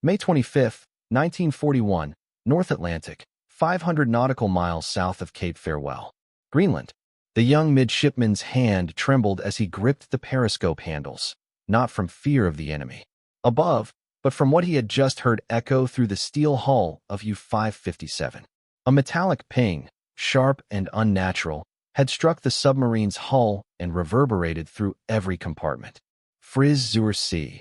May 25, 1941, North Atlantic, 500 nautical miles south of Cape Farewell, Greenland. The young midshipman's hand trembled as he gripped the periscope handles, not from fear of the enemy above, but from what he had just heard echo through the steel hull of U-557. A metallic ping, sharp and unnatural, had struck the submarine's hull and reverberated through every compartment. Frise zur See.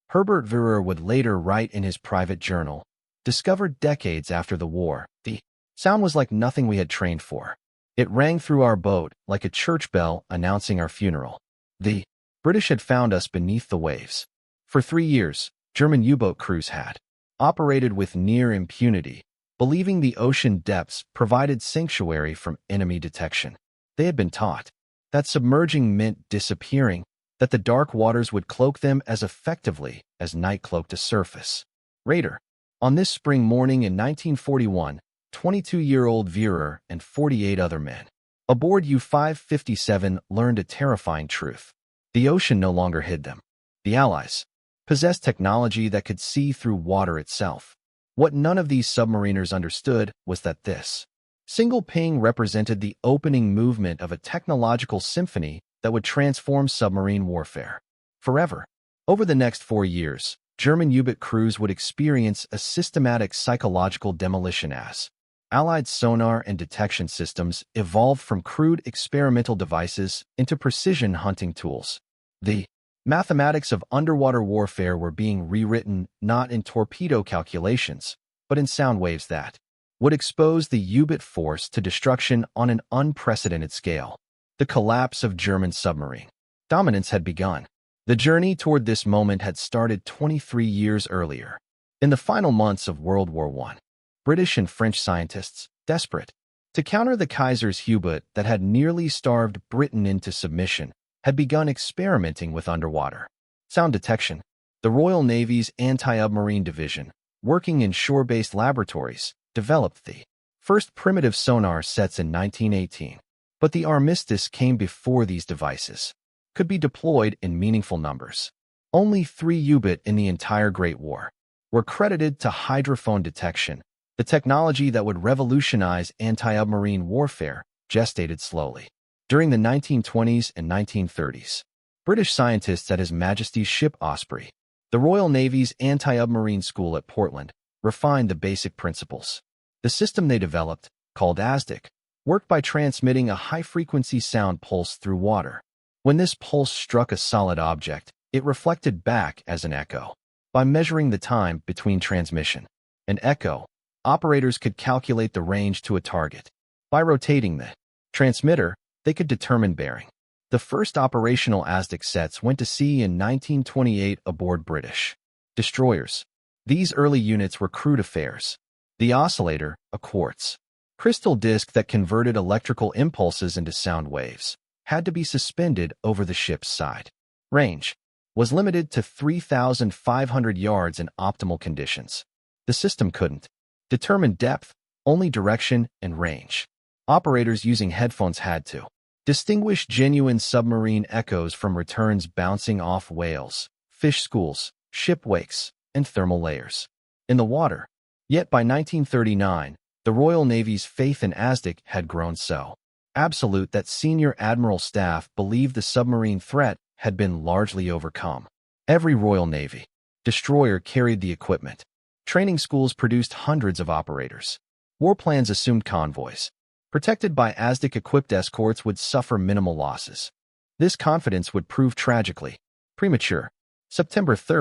Herbert Verrer would later write in his private journal, discovered decades after the war, the sound was like nothing we had trained for. It rang through our boat like a church bell announcing our funeral. The British had found us beneath the waves. For 3 years, German U-boat crews had operated with near impunity, believing the ocean depths provided sanctuary from enemy detection. They had been taught that submerging meant disappearing, that the dark waters would cloak them as effectively as night cloaked a surface. Raider. On this spring morning in 1941, 22-year-old Verrer and 48 other men aboard U-557 learned a terrifying truth. The ocean no longer hid them. The Allies possessed technology that could see through water itself. What none of these submariners understood was that this single ping represented the opening movement of a technological symphony that would transform submarine warfare forever. Over the next 4 years, German U-boat crews would experience a systematic psychological demolition as Allied sonar and detection systems evolved from crude experimental devices into precision hunting tools. The mathematics of underwater warfare were being rewritten not in torpedo calculations, but in sound waves that would expose the U-boat force to destruction on an unprecedented scale. The collapse of German submarine dominance had begun. The journey toward this moment had started 23 years earlier. In the final months of World War I, British and French scientists, desperate to counter the Kaiser's U-boat that had nearly starved Britain into submission, had begun experimenting with underwater sound detection. The Royal Navy's anti-submarine division, working in shore-based laboratories, developed the first primitive sonar sets in 1918. But the armistice came before these devices could be deployed in meaningful numbers. Only 3 U-boat in the entire Great War were credited to hydrophone detection, the technology that would revolutionize anti-submarine warfare, gestated slowly. During the 1920s and 1930s, British scientists at His Majesty's ship Osprey, the Royal Navy's anti-submarine school at Portland, refined the basic principles. The system they developed, called ASDIC, worked by transmitting a high-frequency sound pulse through water. When this pulse struck a solid object, it reflected back as an echo. By measuring the time between transmission and echo, operators could calculate the range to a target. By rotating the transmitter, they could determine bearing. The first operational ASDIC sets went to sea in 1928 aboard British destroyers. These early units were crude affairs. The oscillator, a quartz crystal disc that converted electrical impulses into sound waves, had to be suspended over the ship's side. Range was limited to 3,500 yards in optimal conditions. The system couldn't determine depth, only direction and range. Operators using headphones had to distinguish genuine submarine echoes from returns bouncing off whales, fish schools, ship wakes, and thermal layers in the water. Yet by 1939, the Royal Navy's faith in ASDIC had grown so absolute that senior admiral staff believed the submarine threat had been largely overcome. Every Royal Navy destroyer carried the equipment. Training schools produced hundreds of operators. War plans assumed convoys, protected by ASDIC-equipped escorts, would suffer minimal losses. This confidence would prove tragically premature. September 3,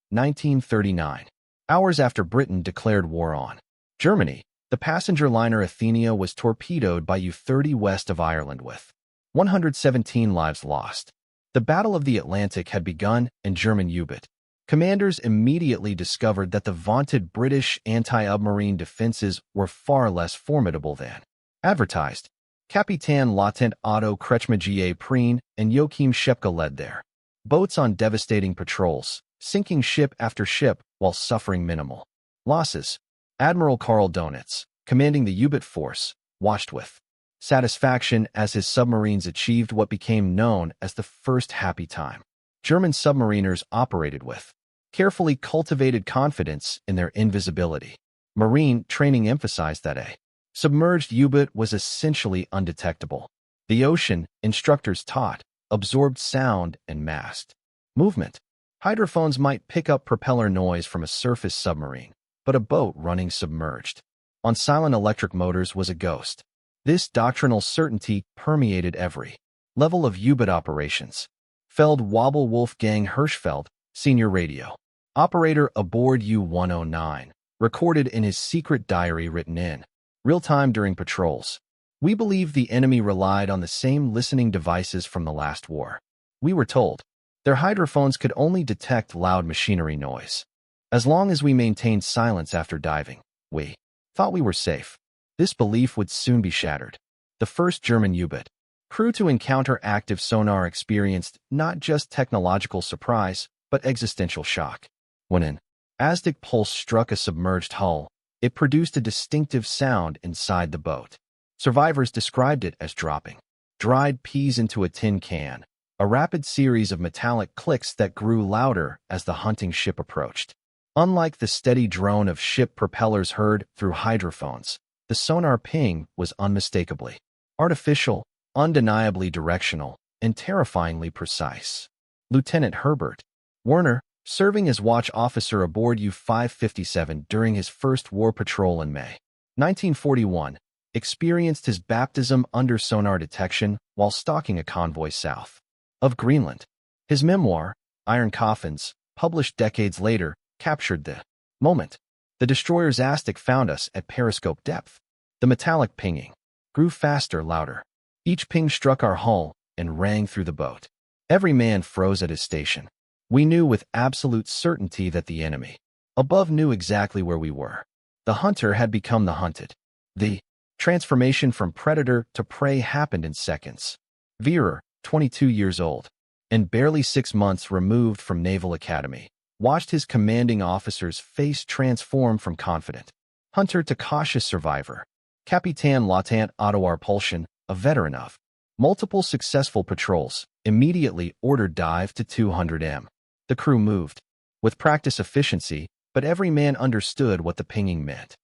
1939. Hours after Britain declared war on Germany, the passenger liner Athenia was torpedoed by U-30 west of Ireland with 117 lives lost. The Battle of the Atlantic had begun, and German U-boat commanders immediately discovered that the vaunted British anti-submarine defenses were far less formidable than advertised. Capitaine Lieutenant Otto Kretschmer Prien and Joachim Schepke led their boats on devastating patrols, sinking ship after ship while suffering minimal losses. Admiral Karl Donitz, commanding the U-boat force, watched with satisfaction as his submarines achieved what became known as the first happy time. German submariners operated with carefully cultivated confidence in their invisibility. Marine training emphasized that a submerged U-boat was essentially undetectable. The ocean, instructors taught, absorbed sound and masked movement. Hydrophones might pick up propeller noise from a surface submarine, but a boat running submerged on silent electric motors was a ghost. This doctrinal certainty permeated every level of U-boat operations. Feld Wobble Wolfgang Hirschfeld, senior radio operator aboard U-109, recorded in his secret diary written in real time during patrols. We believe the enemy relied on the same listening devices from the last war. We were told their hydrophones could only detect loud machinery noise. As long as we maintained silence after diving, we thought we were safe. This belief would soon be shattered. The first German U-boat crew to encounter active sonar experienced not just technological surprise, but existential shock. When an Aztec pulse struck a submerged hull, it produced a distinctive sound inside the boat. Survivors described it as dropping dried peas into a tin can, a rapid series of metallic clicks that grew louder as the hunting ship approached. Unlike the steady drone of ship propellers heard through hydrophones, the sonar ping was unmistakably artificial, undeniably directional, and terrifyingly precise. Lieutenant Herbert Werner, serving as watch officer aboard U-557 during his first war patrol in May 1941, experienced his baptism under sonar detection while stalking a convoy south of Greenland. His memoir, Iron Coffins, published decades later, captured the moment. The destroyer's Aztec found us at periscope depth. The metallic pinging grew faster, louder. Each ping struck our hull and rang through the boat. Every man froze at his station. We knew with absolute certainty that the enemy above knew exactly where we were. The hunter had become the hunted. The transformation from predator to prey happened in seconds. Vera, 22 years old, and barely 6 months removed from Naval Academy, watched his commanding officer's face transform from confident hunter to cautious survivor. Capitan Lieutenant Otto Pulsion, a veteran of multiple successful patrols, immediately ordered dive to 200 m. The crew moved with practice efficiency, but every man understood what the pinging meant.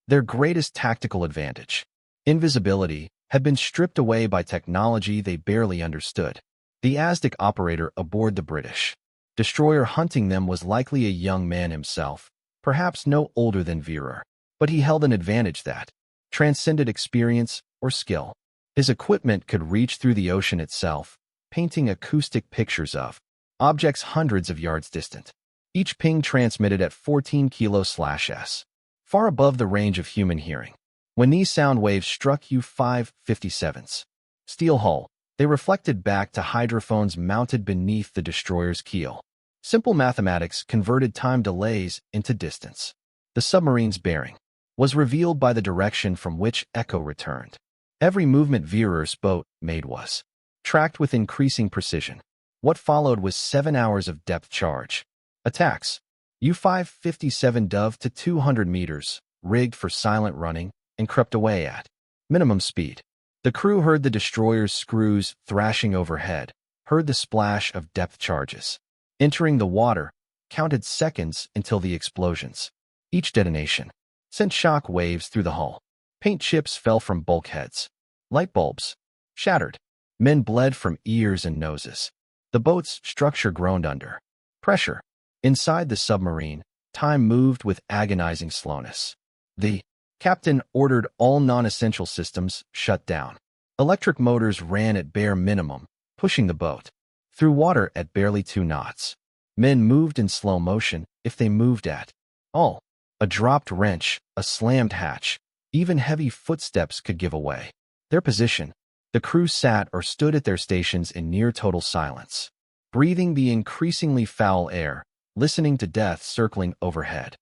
Their greatest tactical advantage, invisibility, had been stripped away by technology they barely understood. The Aztec operator aboard the British destroyer hunting them was likely a young man himself, perhaps no older than Vera, but he held an advantage that transcended experience or skill. His equipment could reach through the ocean itself, painting acoustic pictures of objects hundreds of yards distant. Each ping transmitted at 14 kilo/s, far above the range of human hearing. When these sound waves struck U-557's steel hull, they reflected back to hydrophones mounted beneath the destroyer's keel. Simple mathematics converted time delays into distance. The submarine's bearing was revealed by the direction from which echo returned. Every movement Vera's boat made was tracked with increasing precision. What followed was 7 hours of depth charge attacks. U-557 dove to 200 meters, rigged for silent running, and crept away at minimum speed. The crew heard the destroyer's screws thrashing overhead, heard the splash of depth charges entering the water, counted seconds until the explosions. Each detonation sent shock waves through the hull. Paint chips fell from bulkheads. Light bulbs shattered. Men bled from ears and noses. The boat's structure groaned under pressure. Inside the submarine, time moved with agonizing slowness. The captain ordered all non-essential systems shut down. Electric motors ran at bare minimum, pushing the boat through water at barely 2 knots. Men moved in slow motion, if they moved at all. A dropped wrench, a slammed hatch, even heavy footsteps could give away their position. The crew sat or stood at their stations in near total silence, breathing the increasingly foul air, listening to death circling overhead.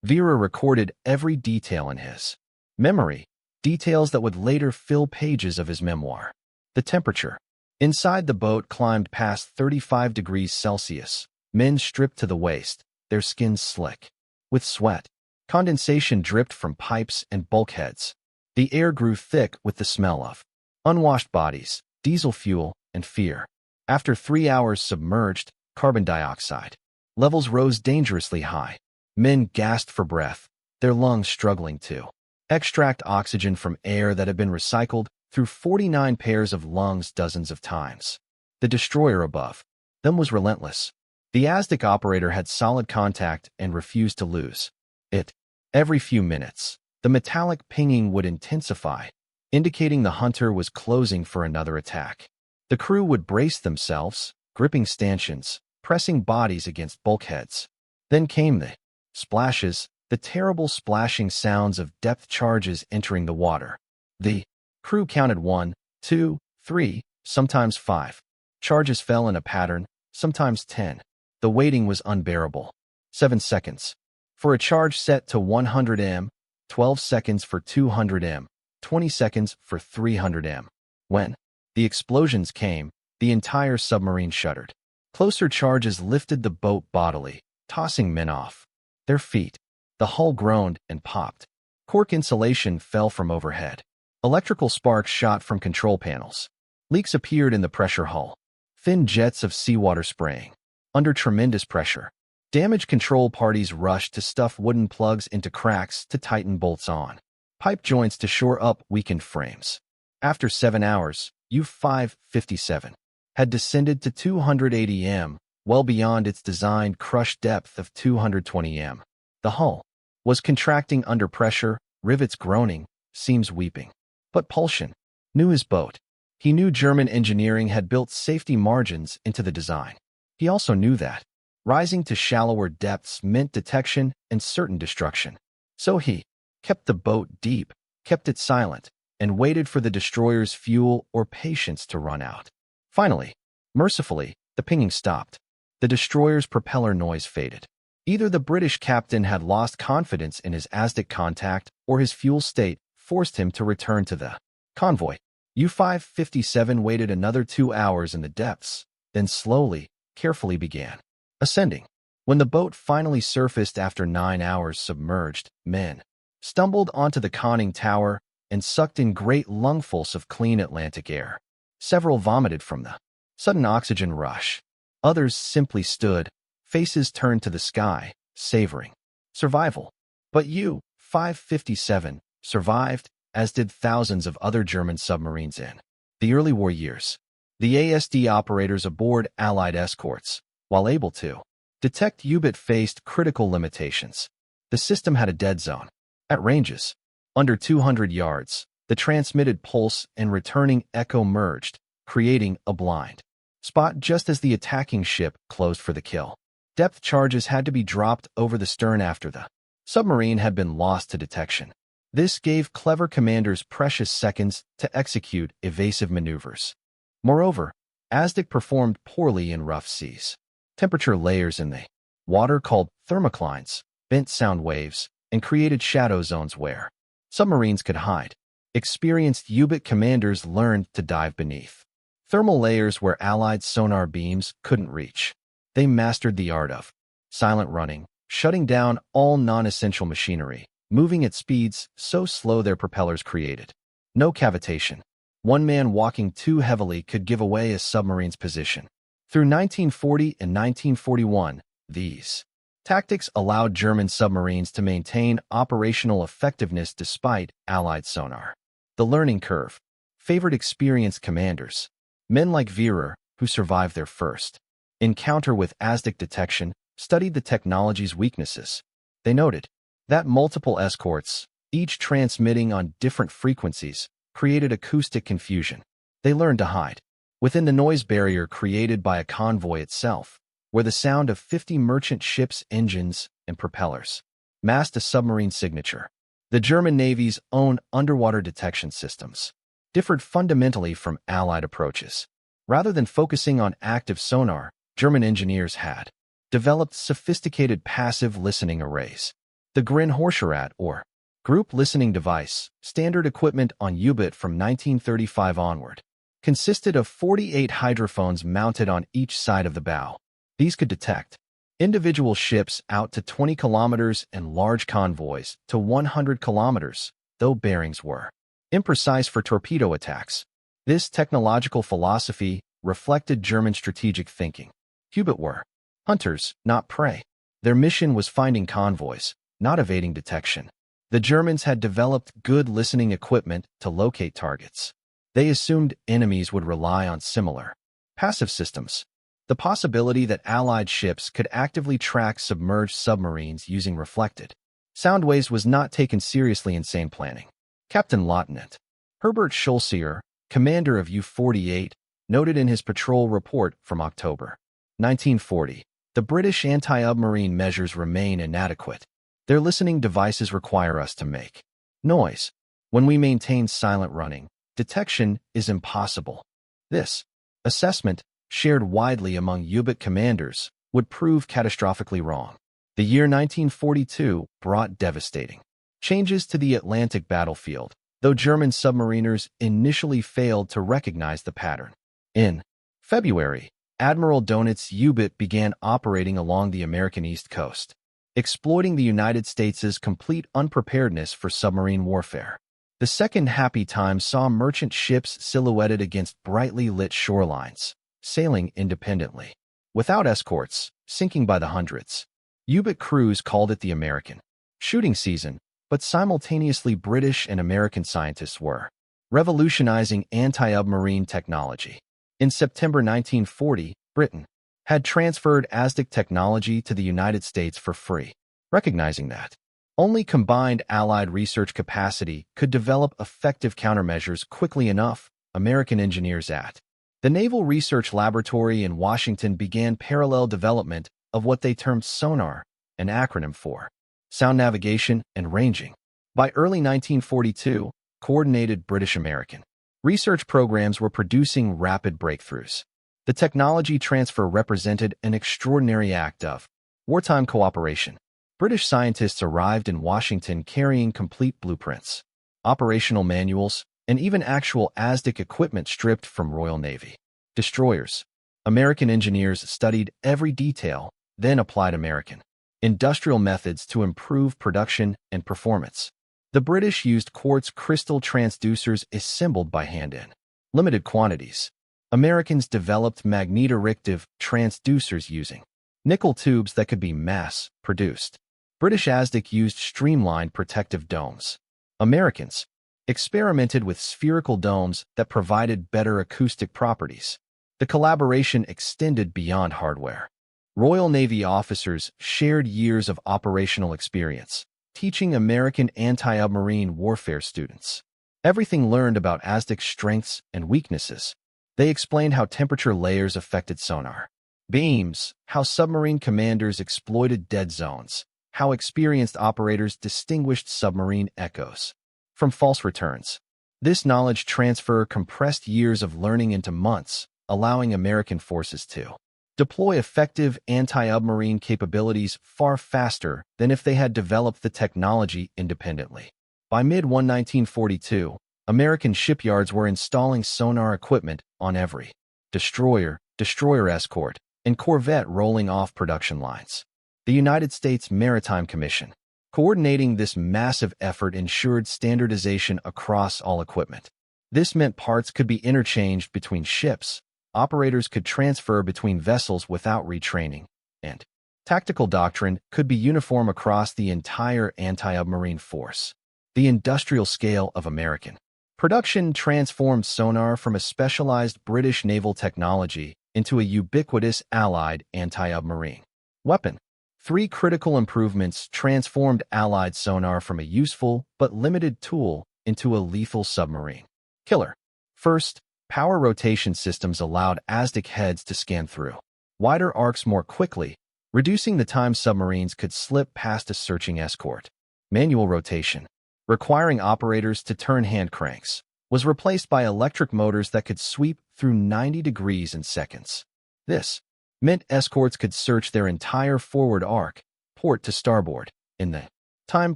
Vera recorded every detail in his memory, details that would later fill pages of his memoir. The temperature inside the boat climbed past 35 degrees Celsius. Men stripped to the waist, their skins slick with sweat. Condensation dripped from pipes and bulkheads. The air grew thick with the smell of unwashed bodies, diesel fuel, and fear. After 3 hours submerged, carbon dioxide Levels rose dangerously high. Men gasped for breath, their lungs struggling to extract oxygen from air that had been recycled through 49 pairs of lungs dozens of times. The destroyer above them was relentless. The Aztec operator had solid contact and refused to lose it. Every few minutes, the metallic pinging would intensify, indicating the hunter was closing for another attack. The crew would brace themselves, gripping stanchions, pressing bodies against bulkheads. Then came the splashes, the terrible splashing sounds of depth charges entering the water. The crew counted 1, 2, 3, sometimes 5. Charges fell in a pattern, sometimes 10. The waiting was unbearable. 7 seconds for a charge set to 100 m, 12 seconds for 200 m, 20 seconds for 300 m. When the explosions came, the entire submarine shuddered. Closer charges lifted the boat bodily, tossing men off their feet. The hull groaned and popped. Cork insulation fell from overhead. Electrical sparks shot from control panels. Leaks appeared in the pressure hull. Thin jets of seawater spraying. Under tremendous pressure, damage control parties rushed to stuff wooden plugs into cracks to tighten bolts on. Pipe joints to shore up weakened frames. After 7 hours, U-557 had descended to 280 m, well beyond its designed crush depth of 220 m. The hull was contracting under pressure, rivets groaning, seams weeping. But Pulsion knew his boat. He knew German engineering had built safety margins into the design. He also knew that rising to shallower depths meant detection and certain destruction. So he kept the boat deep, kept it silent, and waited for the destroyer's fuel or patience to run out. Finally, mercifully, the pinging stopped. The destroyer's propeller noise faded. Either the British captain had lost confidence in his Aztec contact, or his fuel state forced him to return to the convoy. U-557 waited another 2 hours in the depths, then slowly, carefully began ascending. When the boat finally surfaced after 9 hours submerged, men stumbled onto the conning tower and sucked in great lungfuls of clean Atlantic air. Several vomited from the sudden oxygen rush. Others simply stood, faces turned to the sky, savoring survival. But U-557 survived, as did thousands of other German submarines in the early war years. The ASD operators aboard Allied escorts, while able to detect U-boat, faced critical limitations. The system had a dead zone. At ranges under 200 yards, the transmitted pulse and returning echo merged, creating a blind spot just as the attacking ship closed for the kill. Depth charges had to be dropped over the stern after the submarine had been lost to detection. This gave clever commanders precious seconds to execute evasive maneuvers. Moreover, Aztec performed poorly in rough seas. Temperature layers in the water called thermoclines bent sound waves and created shadow zones where submarines could hide. Experienced U-boat commanders learned to dive beneath thermal layers where Allied sonar beams couldn't reach. They mastered the art of silent running, shutting down all non-essential machinery, moving at speeds so slow their propellers created no cavitation. One man walking too heavily could give away a submarine's position. Through 1940 and 1941, these tactics allowed German submarines to maintain operational effectiveness despite Allied sonar. The learning curve favored experienced commanders. Men like Wierer, who survived their first encounter with Aztec detection, studied the technology's weaknesses. They noted that multiple escorts, each transmitting on different frequencies, created acoustic confusion. They learned to hide within the noise barrier created by a convoy itself, where the sound of 50 merchant ships' engines and propellers masked a submarine signature. The German Navy's own underwater detection systems differed fundamentally from Allied approaches. Rather than focusing on active sonar, German engineers had developed sophisticated passive listening arrays. The Grin-Horscherat, or Group Listening Device, standard equipment on U-boat from 1935 onward, consisted of 48 hydrophones mounted on each side of the bow. These could detect individual ships out to 20 kilometers and large convoys to 100 kilometers, though bearings were imprecise for torpedo attacks. This technological philosophy reflected German strategic thinking. U-boat were Hunters, not prey. Their mission was finding convoys, not evading detection. The Germans had developed good listening equipment to locate targets. They assumed enemies would rely on similar passive systems. The possibility that Allied ships could actively track submerged submarines using reflected sound waves was not taken seriously in sane planning. Captain Lieutenant Herbert Schulzier, commander of U-48, noted in his patrol report from October 1940, the British anti-submarine measures remain inadequate. Their listening devices require us to make noise. When we maintain silent running, detection is impossible. This assessment, shared widely among U-boat commanders, would prove catastrophically wrong. The year 1942 brought devastating changes to the Atlantic battlefield, though German submariners initially failed to recognize the pattern. In February, Admiral Donit's U-boat began operating along the American East Coast, exploiting the United States' complete unpreparedness for submarine warfare. The second happy time saw merchant ships silhouetted against brightly lit shorelines, sailing independently, without escorts, sinking by the hundreds. U-boat crews called it the American shooting season, but simultaneously British and American scientists were revolutionizing anti-submarine technology. In September 1940, Britain had transferred ASDIC technology to the United States for free, recognizing that only combined Allied research capacity could develop effective countermeasures quickly enough. American engineers at the Naval Research Laboratory in Washington began parallel development of what they termed Sonar, an acronym for sound navigation and ranging. By early 1942, coordinated British-American research programs were producing rapid breakthroughs. The technology transfer represented an extraordinary act of wartime cooperation. British scientists arrived in Washington carrying complete blueprints, operational manuals, and even actual ASDIC equipment stripped from Royal Navy destroyers. American engineers studied every detail, then applied American industrial methods to improve production and performance. The British used quartz crystal transducers assembled by hand in limited quantities. Americans developed magnetorective transducers using nickel tubes that could be mass-produced. British ASDIC used streamlined protective domes. Americans experimented with spherical domes that provided better acoustic properties. The collaboration extended beyond hardware. Royal Navy officers shared years of operational experience, teaching American anti-submarine warfare students everything learned about ASDIC's strengths and weaknesses. They explained how temperature layers affected sonar beams, how submarine commanders exploited dead zones, how experienced operators distinguished submarine echoes from false returns. This knowledge transfer compressed years of learning into months, allowing American forces to deploy effective anti-submarine capabilities far faster than if they had developed the technology independently. By mid-1942, American shipyards were installing sonar equipment on every destroyer, destroyer escort, and corvette rolling off production lines. The United States Maritime Commission, coordinating this massive effort, ensured standardization across all equipment. This meant parts could be interchanged between ships, operators could transfer between vessels without retraining, and tactical doctrine could be uniform across the entire anti-submarine force. The industrial scale of American production transformed sonar from a specialized British naval technology into a ubiquitous Allied anti-submarine weapon. Three critical improvements transformed Allied sonar from a useful but limited tool into a lethal submarine killer. First, power rotation systems allowed ASDIC heads to scan through wider arcs more quickly, reducing the time submarines could slip past a searching escort. Manual rotation, requiring operators to turn hand cranks, was replaced by electric motors that could sweep through 90 degrees in seconds. This meant escorts could search their entire forward arc, port to starboard, in the time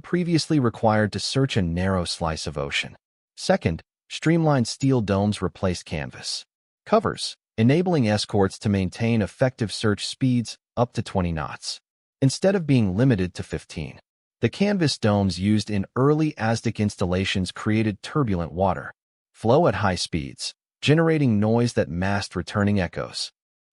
previously required to search a narrow slice of ocean. Second, streamlined steel domes replaced canvas covers, enabling escorts to maintain effective search speeds up to 20 knots, instead of being limited to 15. The canvas domes used in early ASDIC installations created turbulent water flow at high speeds, generating noise that masked returning echoes.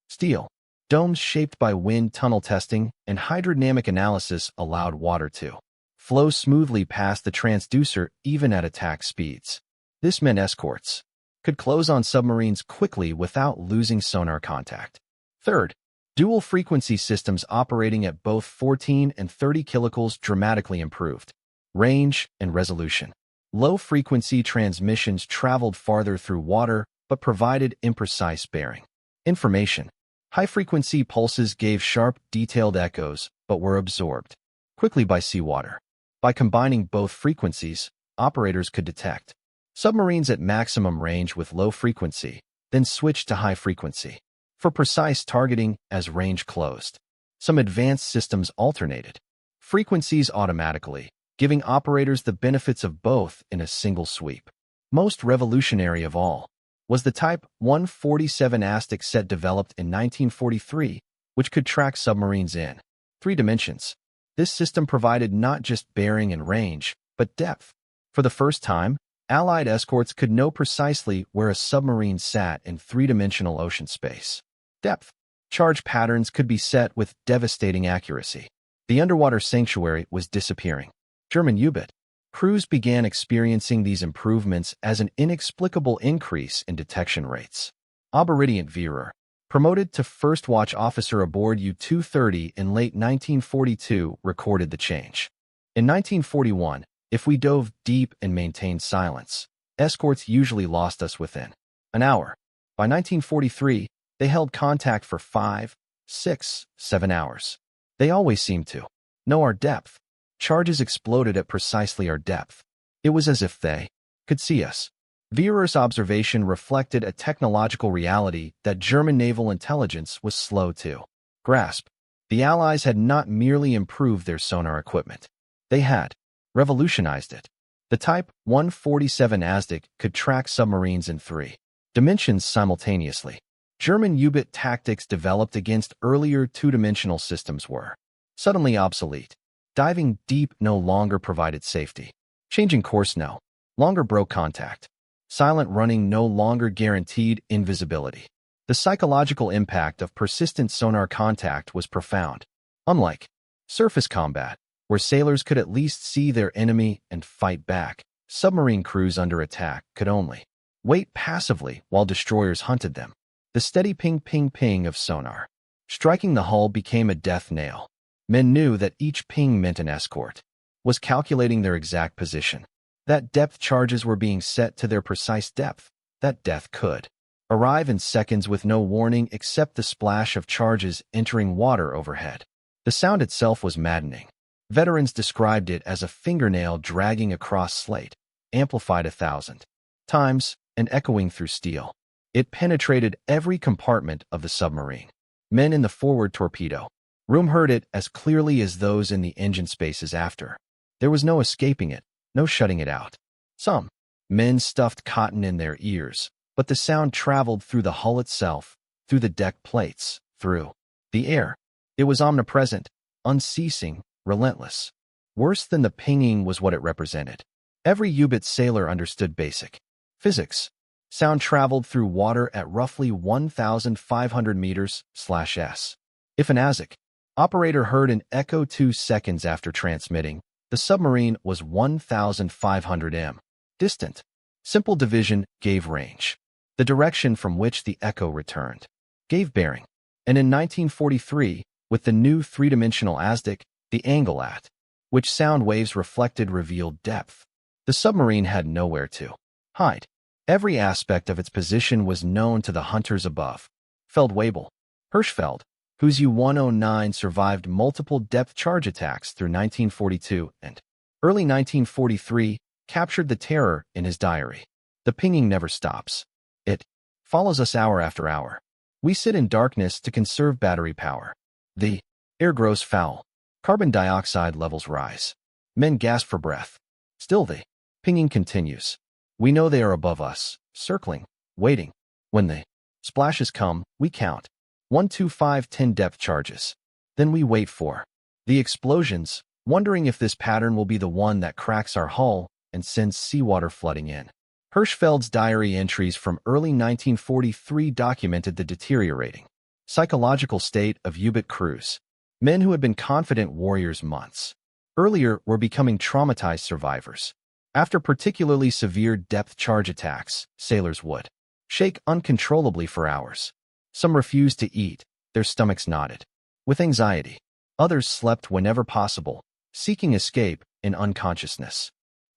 Steel Domes shaped by wind tunnel testing and hydrodynamic analysis allowed water to flow smoothly past the transducer even at attack speeds. This meant escorts could close on submarines quickly without losing sonar contact. Third, dual-frequency systems operating at both 14 and 30 kilocals dramatically improved range and resolution. Low-frequency transmissions traveled farther through water but provided imprecise bearing information. High-frequency pulses gave sharp, detailed echoes but were absorbed quickly by seawater. By combining both frequencies, operators could detect submarines at maximum range with low frequency, then switch to high frequency for precise targeting as range closed. Some advanced systems alternated frequencies automatically, giving operators the benefits of both in a single sweep. Most revolutionary of all was the Type 147 ASTIC set developed in 1943, which could track submarines in 3 dimensions. This system provided not just bearing and range, but depth. For the first time, Allied escorts could know precisely where a submarine sat in 3-dimensional ocean space. Depth charge patterns could be set with devastating accuracy. The underwater sanctuary was disappearing. German U-boat crews began experiencing these improvements as an inexplicable increase in detection rates. Oberidient Vierer, promoted to first watch officer aboard U-230 in late 1942, recorded the change. In 1941, if we dove deep and maintained silence, escorts usually lost us within an hour. By 1943, they held contact for 5, 6, 7 hours. They always seemed to know our depth. Charges exploded at precisely our depth. It was as if they could see us. Vierer's observation reflected a technological reality that German naval intelligence was slow to grasp. The Allies had not merely improved their sonar equipment. They had revolutionized it. The Type 147 ASTIC could track submarines in 3 dimensions simultaneously. German U-boat tactics developed against earlier 2-dimensional systems were suddenly obsolete. Diving deep no longer provided safety. Changing course no longer broke contact. Silent running no longer guaranteed invisibility. The psychological impact of persistent sonar contact was profound. Unlike surface combat, where sailors could at least see their enemy and fight back, submarine crews under attack could only wait passively while destroyers hunted them. The steady ping-ping-ping of sonar striking the hull became a death nail. Men knew that each ping meant an escort was calculating their exact position. That depth charges were being set to their precise depth. That death could arrive in seconds with no warning except the splash of charges entering water overhead. The sound itself was maddening. Veterans described it as a fingernail dragging across slate, amplified 1,000 times and echoing through steel. It penetrated every compartment of the submarine. Men in the forward torpedo room heard it as clearly as those in the engine spaces after. There was no escaping it, no shutting it out. Some men stuffed cotton in their ears, but the sound traveled through the hull itself, through the deck plates, through the air. It was omnipresent, unceasing, relentless. Worse than the pinging was what it represented. Every U-boat sailor understood basic physics. Sound traveled through water at roughly 1,500 meters/s. If an ASIC operator heard an echo 2 seconds after transmitting, the submarine was 1,500 m distant. Simple division gave range. The direction from which the echo returned gave bearing. And in 1943, with the new 3-dimensional ASDIC, the angle at which sound waves reflected revealed depth. The submarine had nowhere to hide. Every aspect of its position was known to the hunters above. Feldwebel Hirschfeld, whose U-109 survived multiple depth charge attacks through 1942 and early 1943, captured the terror in his diary. The pinging never stops. It follows us hour after hour. We sit in darkness to conserve battery power. The air grows foul. Carbon dioxide levels rise. Men gasp for breath. Still the pinging continues. We know they are above us, circling, waiting. When the splashes come, we count. 1, 2, 5, 10 depth charges. Then we wait for the explosions, wondering if this pattern will be the one that cracks our hull and sends seawater flooding in. Hirschfeld's diary entries from early 1943 documented the deteriorating Psychological state of U-boat crews. Men who had been confident warriors months earlier were becoming traumatized survivors. After particularly severe depth charge attacks, sailors would shake uncontrollably for hours. Some refused to eat, their stomachs knotted with anxiety. Others slept whenever possible, seeking escape in unconsciousness.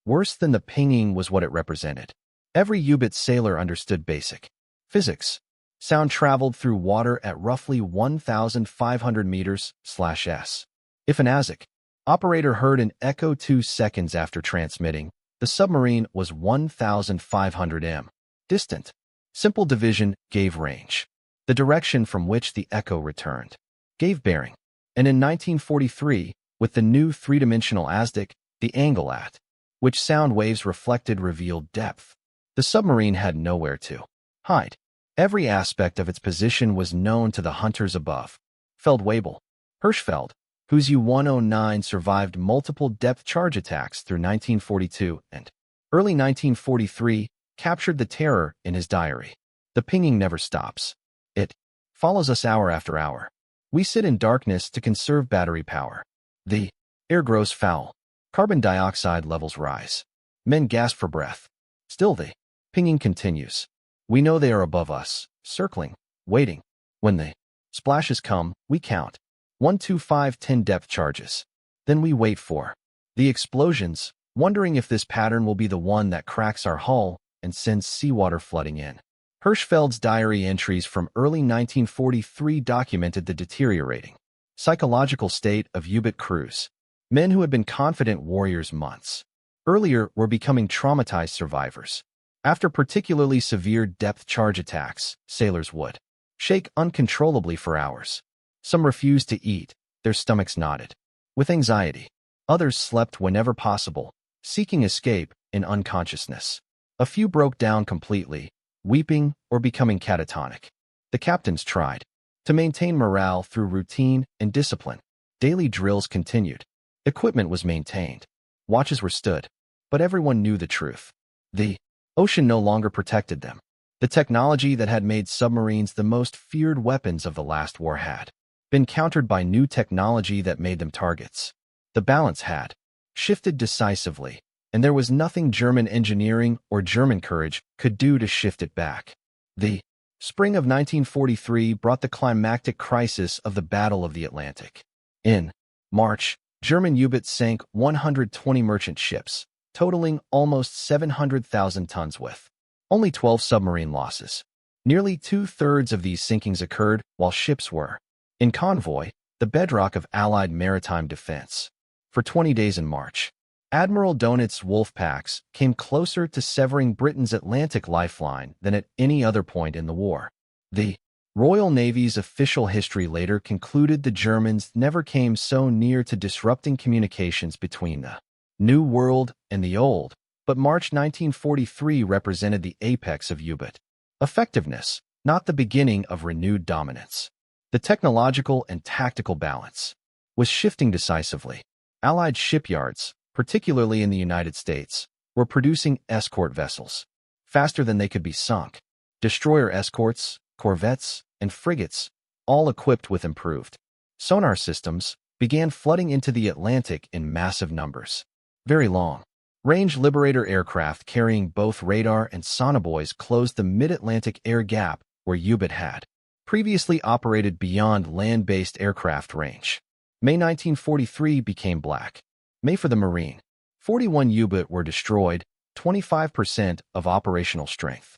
Worse than the pinging was what it represented. Every U-boat sailor understood basic physics. Sound traveled through water at roughly 1,500 meters/s. If an ASIC operator heard an echo 2 seconds after transmitting, the submarine was 1,500 m distant. Simple division gave range. The direction from which the echo returned gave bearing. And in 1943, with the new three-dimensional ASIC, the angle at which sound waves reflected revealed depth. The submarine had nowhere to hide. Every aspect of its position was known to the hunters above. Feldwebel Hirschfeld, whose U-109 survived multiple depth charge attacks through 1942 and early 1943, captured the terror in his diary. The pinging never stops. It follows us hour after hour. We sit in darkness to conserve battery power. The air grows foul. Carbon dioxide levels rise. Men gasp for breath. Still the pinging continues. We know they are above us, circling, waiting. When the splashes come, we count. 1, 2, 5, 10 depth charges. Then we wait for the explosions, wondering if this pattern will be the one that cracks our hull and sends seawater flooding in. Hirschfeld's diary entries from early 1943 documented the deteriorating psychological state of U-boat crews. Men who had been confident warriors months earlier were becoming traumatized survivors. After particularly severe depth charge attacks, sailors would shake uncontrollably for hours. Some refused to eat, their stomachs knotted with anxiety. Others slept whenever possible, seeking escape in unconsciousness. A few broke down completely, weeping or becoming catatonic. The captains tried to maintain morale through routine and discipline. Daily drills continued. Equipment was maintained. Watches were stood. But everyone knew the truth. The ocean no longer protected them. The technology that had made submarines the most feared weapons of the last war had been countered by new technology that made them targets. The balance had shifted decisively, and there was nothing German engineering or German courage could do to shift it back. The spring of 1943 brought the climactic crisis of the Battle of the Atlantic. In March, German U-boats sank 120 merchant ships, totaling almost 700,000 tons with only 12 submarine losses. Nearly two-thirds of these sinkings occurred while ships were in convoy, the bedrock of Allied maritime defense. For 20 days in March, Admiral Donit's wolf packs came closer to severing Britain's Atlantic lifeline than at any other point in the war. The Royal Navy's official history later concluded the Germans never came so near to disrupting communications between the New World and the Old, but March 1943 represented the apex of U-boat effectiveness, not the beginning of renewed dominance. The technological and tactical balance was shifting decisively. Allied shipyards, particularly in the United States, were producing escort vessels faster than they could be sunk. Destroyer escorts, corvettes, and frigates, all equipped with improved sonar systems, began flooding into the Atlantic in massive numbers. Very long-range Liberator aircraft carrying both radar and sonobuoys closed the mid-Atlantic air gap where U-boat had previously operated beyond land-based aircraft range. May 1943 became black. May for the Marine. 41 U-boat were destroyed, 25% of operational strength.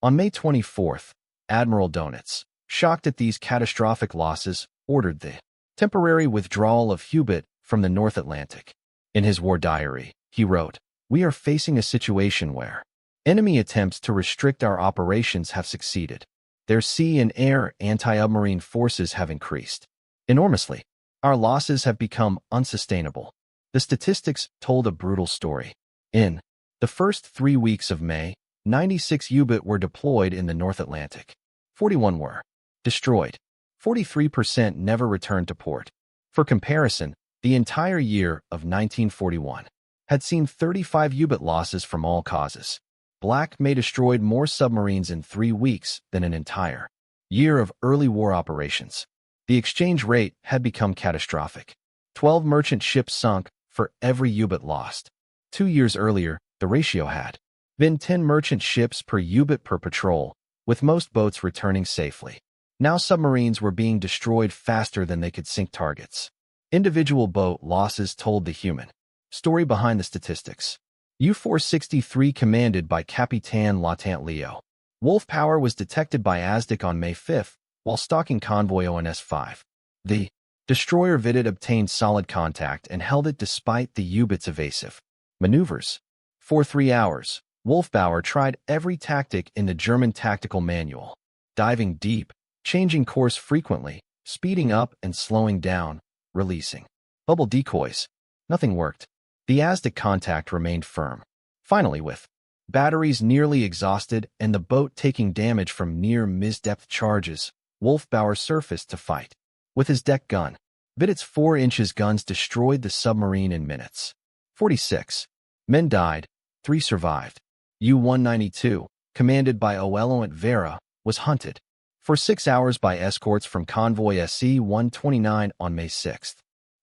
On May 24th, Admiral Donitz, shocked at these catastrophic losses, ordered the temporary withdrawal of U-boat from the North Atlantic. In his war diary, he wrote, "We are facing a situation where enemy attempts to restrict our operations have succeeded. Their sea and air anti-submarine forces have increased enormously. Our losses have become unsustainable." The statistics told a brutal story. In the first 3 weeks of May, 96 U-boat were deployed in the North Atlantic. 41 were destroyed. 43% never returned to port. For comparison, the entire year of 1941 had seen 35 U-boat losses from all causes. Black May destroyed more submarines in 3 weeks than an entire year of early war operations. The exchange rate had become catastrophic. 12 merchant ships sunk for every U-boat lost. 2 years earlier, the ratio had been 10 merchant ships per U-boat per patrol, with most boats returning safely. Now submarines were being destroyed faster than they could sink targets. Individual boat losses told the human story behind the statistics. U-463 commanded by Capitan Lieutenant Leo Wolf Power was detected by ASDIC on May 5 while stalking convoy ONS-5. The destroyer Vidit obtained solid contact and held it despite the U-boat's evasive maneuvers. For 3 hours, Wolfbauer tried every tactic in the German tactical manual, diving deep, changing course frequently, speeding up and slowing down, releasing bubble decoys. Nothing worked. The ASDIC contact remained firm. Finally, with batteries nearly exhausted and the boat taking damage from near-miss depth charges, Wolfbauer surfaced to fight. With his deck gun, Vidit's 4-inch guns destroyed the submarine in minutes. 46 men died, 3 survived. U-192, commanded by Oello Vera, was hunted for 6 hours by escorts from convoy SC-129 on May 6.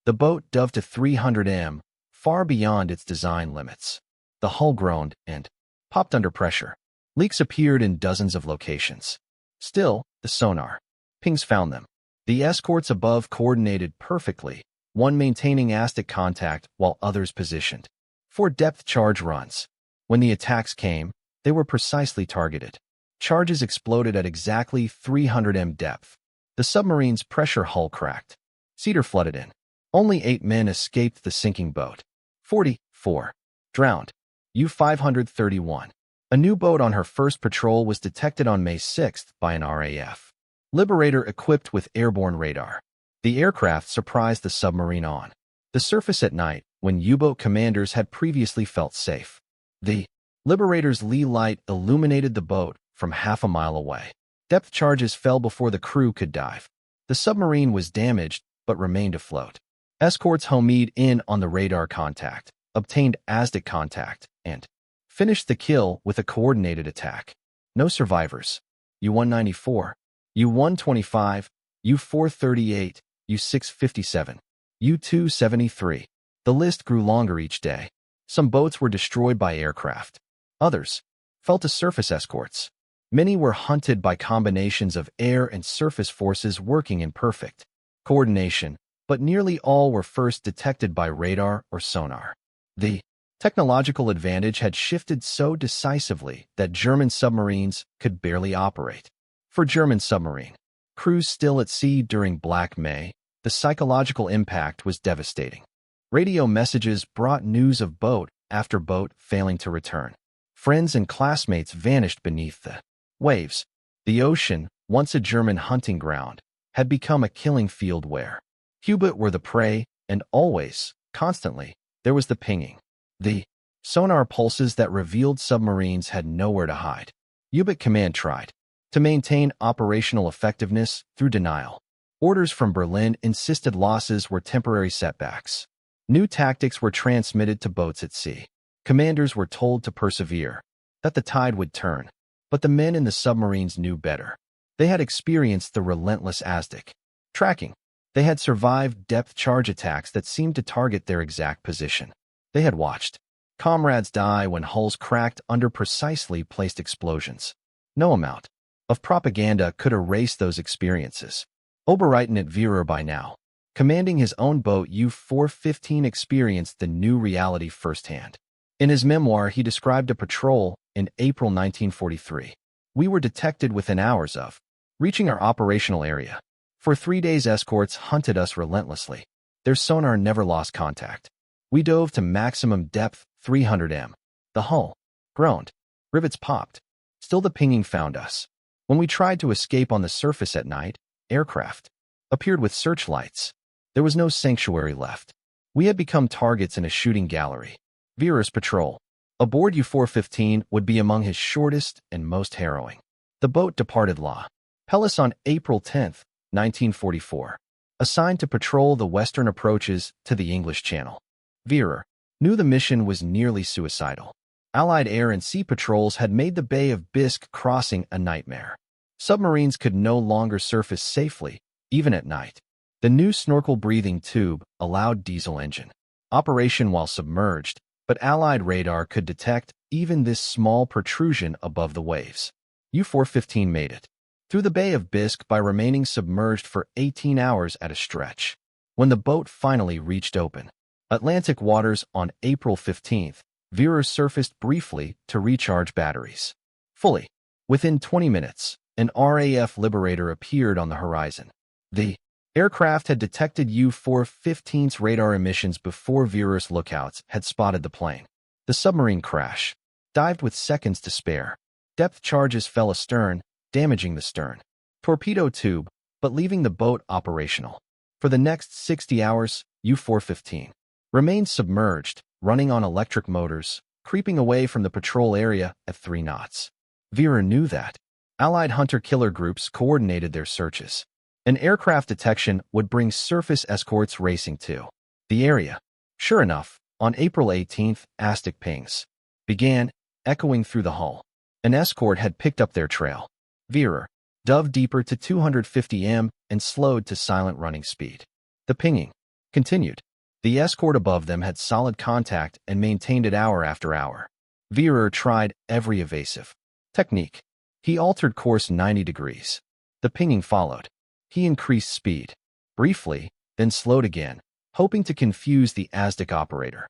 The boat dove to 300 m, far beyond its design limits. The hull groaned and popped under pressure. Leaks appeared in dozens of locations. Still, the sonar pings found them. The escorts above coordinated perfectly, one maintaining ASDIC contact while others positioned for depth charge runs. When the attacks came, they were precisely targeted. Charges exploded at exactly 300 m depth. The submarine's pressure hull cracked. Cedar flooded in. Only 8 men escaped the sinking boat. 44 drowned. U-531. A new boat on her first patrol was detected on May 6 by an RAF Liberator equipped with airborne radar. The aircraft surprised the submarine on the surface at night when U-boat commanders had previously felt safe. The Liberator's lee light illuminated the boat from half a mile away. Depth charges fell before the crew could dive. The submarine was damaged but remained afloat. Escorts homed in on the radar contact, obtained ASDIC contact, and finished the kill with a coordinated attack. No survivors. U-194, U-125, U-438, U-657, U-273. The list grew longer each day. Some boats were destroyed by aircraft. Others fell to surface escorts. Many were hunted by combinations of air and surface forces working in perfect coordination, but nearly all were first detected by radar or sonar. The technological advantage had shifted so decisively that German submarines could barely operate. For German submarine crews still at sea during Black May, the psychological impact was devastating. Radio messages brought news of boat after boat failing to return. Friends and classmates vanished beneath the waves. The ocean, once a German hunting ground, had become a killing field where U-boat were the prey, and always, constantly, there was the pinging. The sonar pulses that revealed submarines had nowhere to hide. U-boat command tried to maintain operational effectiveness through denial. Orders from Berlin insisted losses were temporary setbacks. New tactics were transmitted to boats at sea. Commanders were told to persevere, that the tide would turn. But the men in the submarines knew better. They had experienced the relentless ASDIC tracking. They had survived depth charge attacks that seemed to target their exact position. They had watched comrades die when hulls cracked under precisely placed explosions. No amount of propaganda could erase those experiences. Oberleutnant Vera by now, commanding his own boat U-415, experienced the new reality firsthand. In his memoir, he described a patrol in April 1943. We were detected within hours of reaching our operational area. For 3 days, escorts hunted us relentlessly. Their sonar never lost contact. We dove to maximum depth, 300 m. The hull groaned. Rivets popped. Still the pinging found us. When we tried to escape on the surface at night, aircraft appeared with searchlights. There was no sanctuary left. We had become targets in a shooting gallery. Vera's patrol aboard U-415 would be among his shortest and most harrowing. The boat departed La Pallas on April 10, 1944, assigned to patrol the western approaches to the English Channel. Vera knew the mission was nearly suicidal. Allied air and sea patrols had made the Bay of Bisque crossing a nightmare. Submarines could no longer surface safely, even at night. The new snorkel-breathing tube allowed diesel engine operation while submerged, but Allied radar could detect even this small protrusion above the waves. U-415 made it through the Bay of Bisque by remaining submerged for 18 hours at a stretch. When the boat finally reached open Atlantic waters on April 15th, Vera surfaced briefly to recharge batteries. Fully within 20 minutes, an RAF Liberator appeared on the horizon. The aircraft had detected U-415's radar emissions before Vera's lookouts had spotted the plane. The submarine crash dived with seconds to spare. Depth charges fell astern, damaging the stern torpedo tube, but leaving the boat operational. For the next 60 hours, U-415 remained submerged, running on electric motors, creeping away from the patrol area at 3 knots. Vera knew that. Allied hunter-killer groups coordinated their searches. An aircraft detection would bring surface escorts racing to the area. Sure enough, on April 18th, ASTIC pings began echoing through the hull. An escort had picked up their trail. Vera dove deeper to 250 m and slowed to silent running speed. The pinging continued. The escort above them had solid contact and maintained it hour after hour. Vera tried every evasive technique. He altered course 90 degrees. The pinging followed. He increased speed briefly, then slowed again, hoping to confuse the ASTIC operator.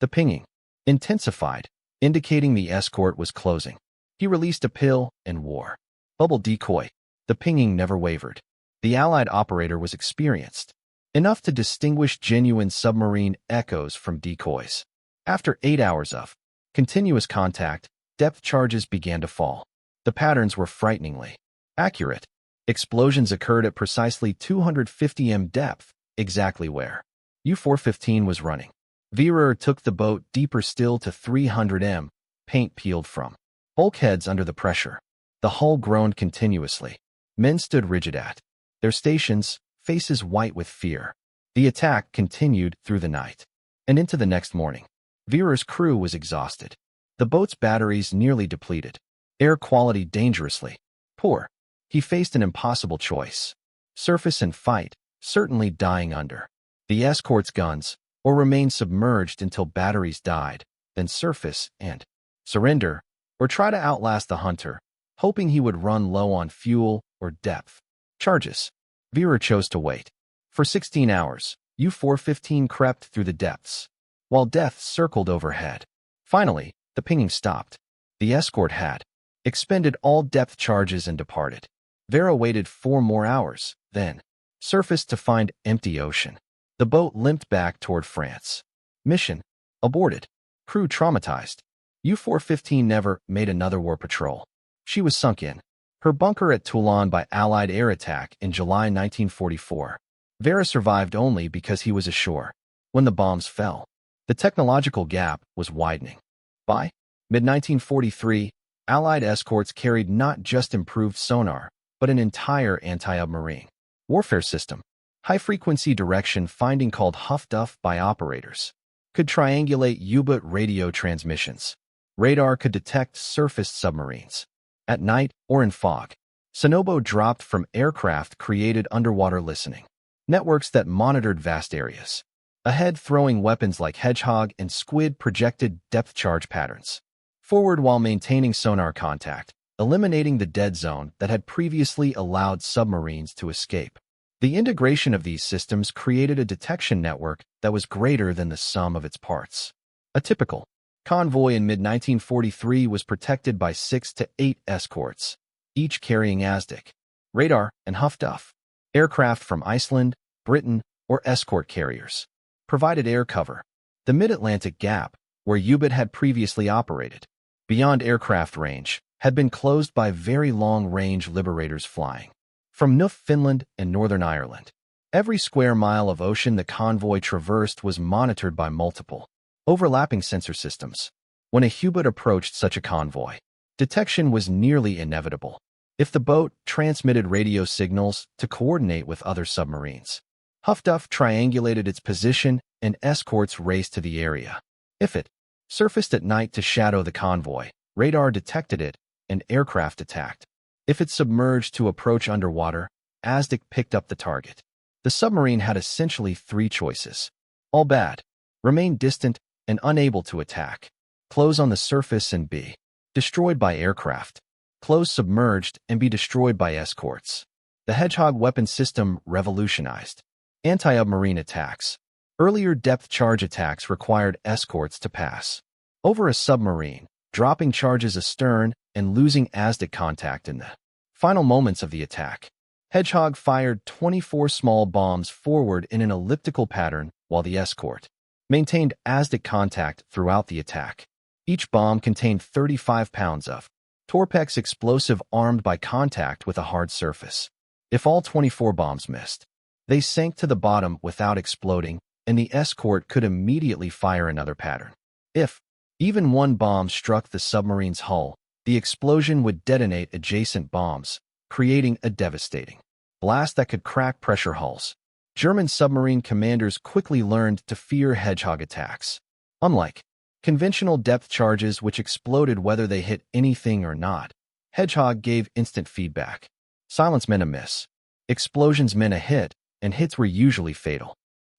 The pinging intensified, indicating the escort was closing. He released a pill and wore bubble decoy. The pinging never wavered. The Allied operator was experienced enough to distinguish genuine submarine echoes from decoys. After 8 hours of continuous contact, depth charges began to fall. The patterns were frighteningly accurate. Explosions occurred at precisely 250 m depth, exactly where U-415 was running. Vera took the boat deeper still to 300 m, paint peeled from bulkheads under the pressure. The hull groaned continuously. Men stood rigid at their stations, faces white with fear. The attack continued through the night and into the next morning. Vera's crew was exhausted. The boat's batteries nearly depleted. Air quality dangerously poor. He faced an impossible choice. Surface and fight, certainly dying under the escort's guns, or remain submerged until batteries died, then surface and surrender, or try to outlast the hunter, hoping he would run low on fuel or depth charges. Vera chose to wait. For 16 hours, U-415 crept through the depths, while death circled overhead. Finally, the pinging stopped. The escort had expended all depth charges and departed. Vera waited 4 more hours, then surfaced to find empty ocean. The boat limped back toward France. Mission aborted. Crew traumatized. U-415 never made another war patrol. She was sunk in her bunker at Toulon by Allied air attack in July 1944. Vera survived only because he was ashore. When the bombs fell, the technological gap was widening. By mid-1943, Allied escorts carried not just improved sonar, but an entire anti-submarine warfare system. High-frequency direction finding called Huff-Duff by operators could triangulate U-boat radio transmissions. Radar could detect surfaced submarines at night or in fog. Sonobo dropped from aircraft created underwater listening networks that monitored vast areas. Ahead, throwing weapons like Hedgehog and Squid projected depth charge patterns. Forward while maintaining sonar contact, eliminating the dead zone that had previously allowed submarines to escape. The integration of these systems created a detection network that was greater than the sum of its parts. A typical convoy in mid-1943 was protected by 6 to 8 escorts, each carrying ASTIC radar and Huff-Duff. Aircraft from Iceland, Britain, or escort carriers provided air cover. The mid-Atlantic gap, where U-boat had previously operated beyond aircraft range, had been closed by very long-range liberators flying from Newfoundland and Northern Ireland. Every square mile of ocean the convoy traversed was monitored by multiple overlapping sensor systems. When a U-boat approached such a convoy, detection was nearly inevitable. If the boat transmitted radio signals to coordinate with other submarines, Huff-Duff triangulated its position and escorts raced to the area. If it surfaced at night to shadow the convoy, radar detected it and aircraft attacked. If it submerged to approach underwater, ASDIC picked up the target. The submarine had essentially three choices. All bad. Remain distant and unable to attack. Close on the surface and be destroyed by aircraft. Close submerged and be destroyed by escorts. The Hedgehog weapon system revolutionized anti-submarine attacks. Earlier depth charge attacks required escorts to pass over a submarine, dropping charges astern and losing ASDIC contact in the final moments of the attack. Hedgehog fired 24 small bombs forward in an elliptical pattern while the escort maintained ASDIC contact throughout the attack. Each bomb contained 35 pounds of Torpex explosive armed by contact with a hard surface. If all 24 bombs missed, they sank to the bottom without exploding, and the escort could immediately fire another pattern. If even one bomb struck the submarine's hull, the explosion would detonate adjacent bombs, creating a devastating blast that could crack pressure hulls. German submarine commanders quickly learned to fear Hedgehog attacks. Unlike conventional depth charges which exploded whether they hit anything or not, Hedgehog gave instant feedback. Silence meant a miss. Explosions meant a hit, and hits were usually fatal.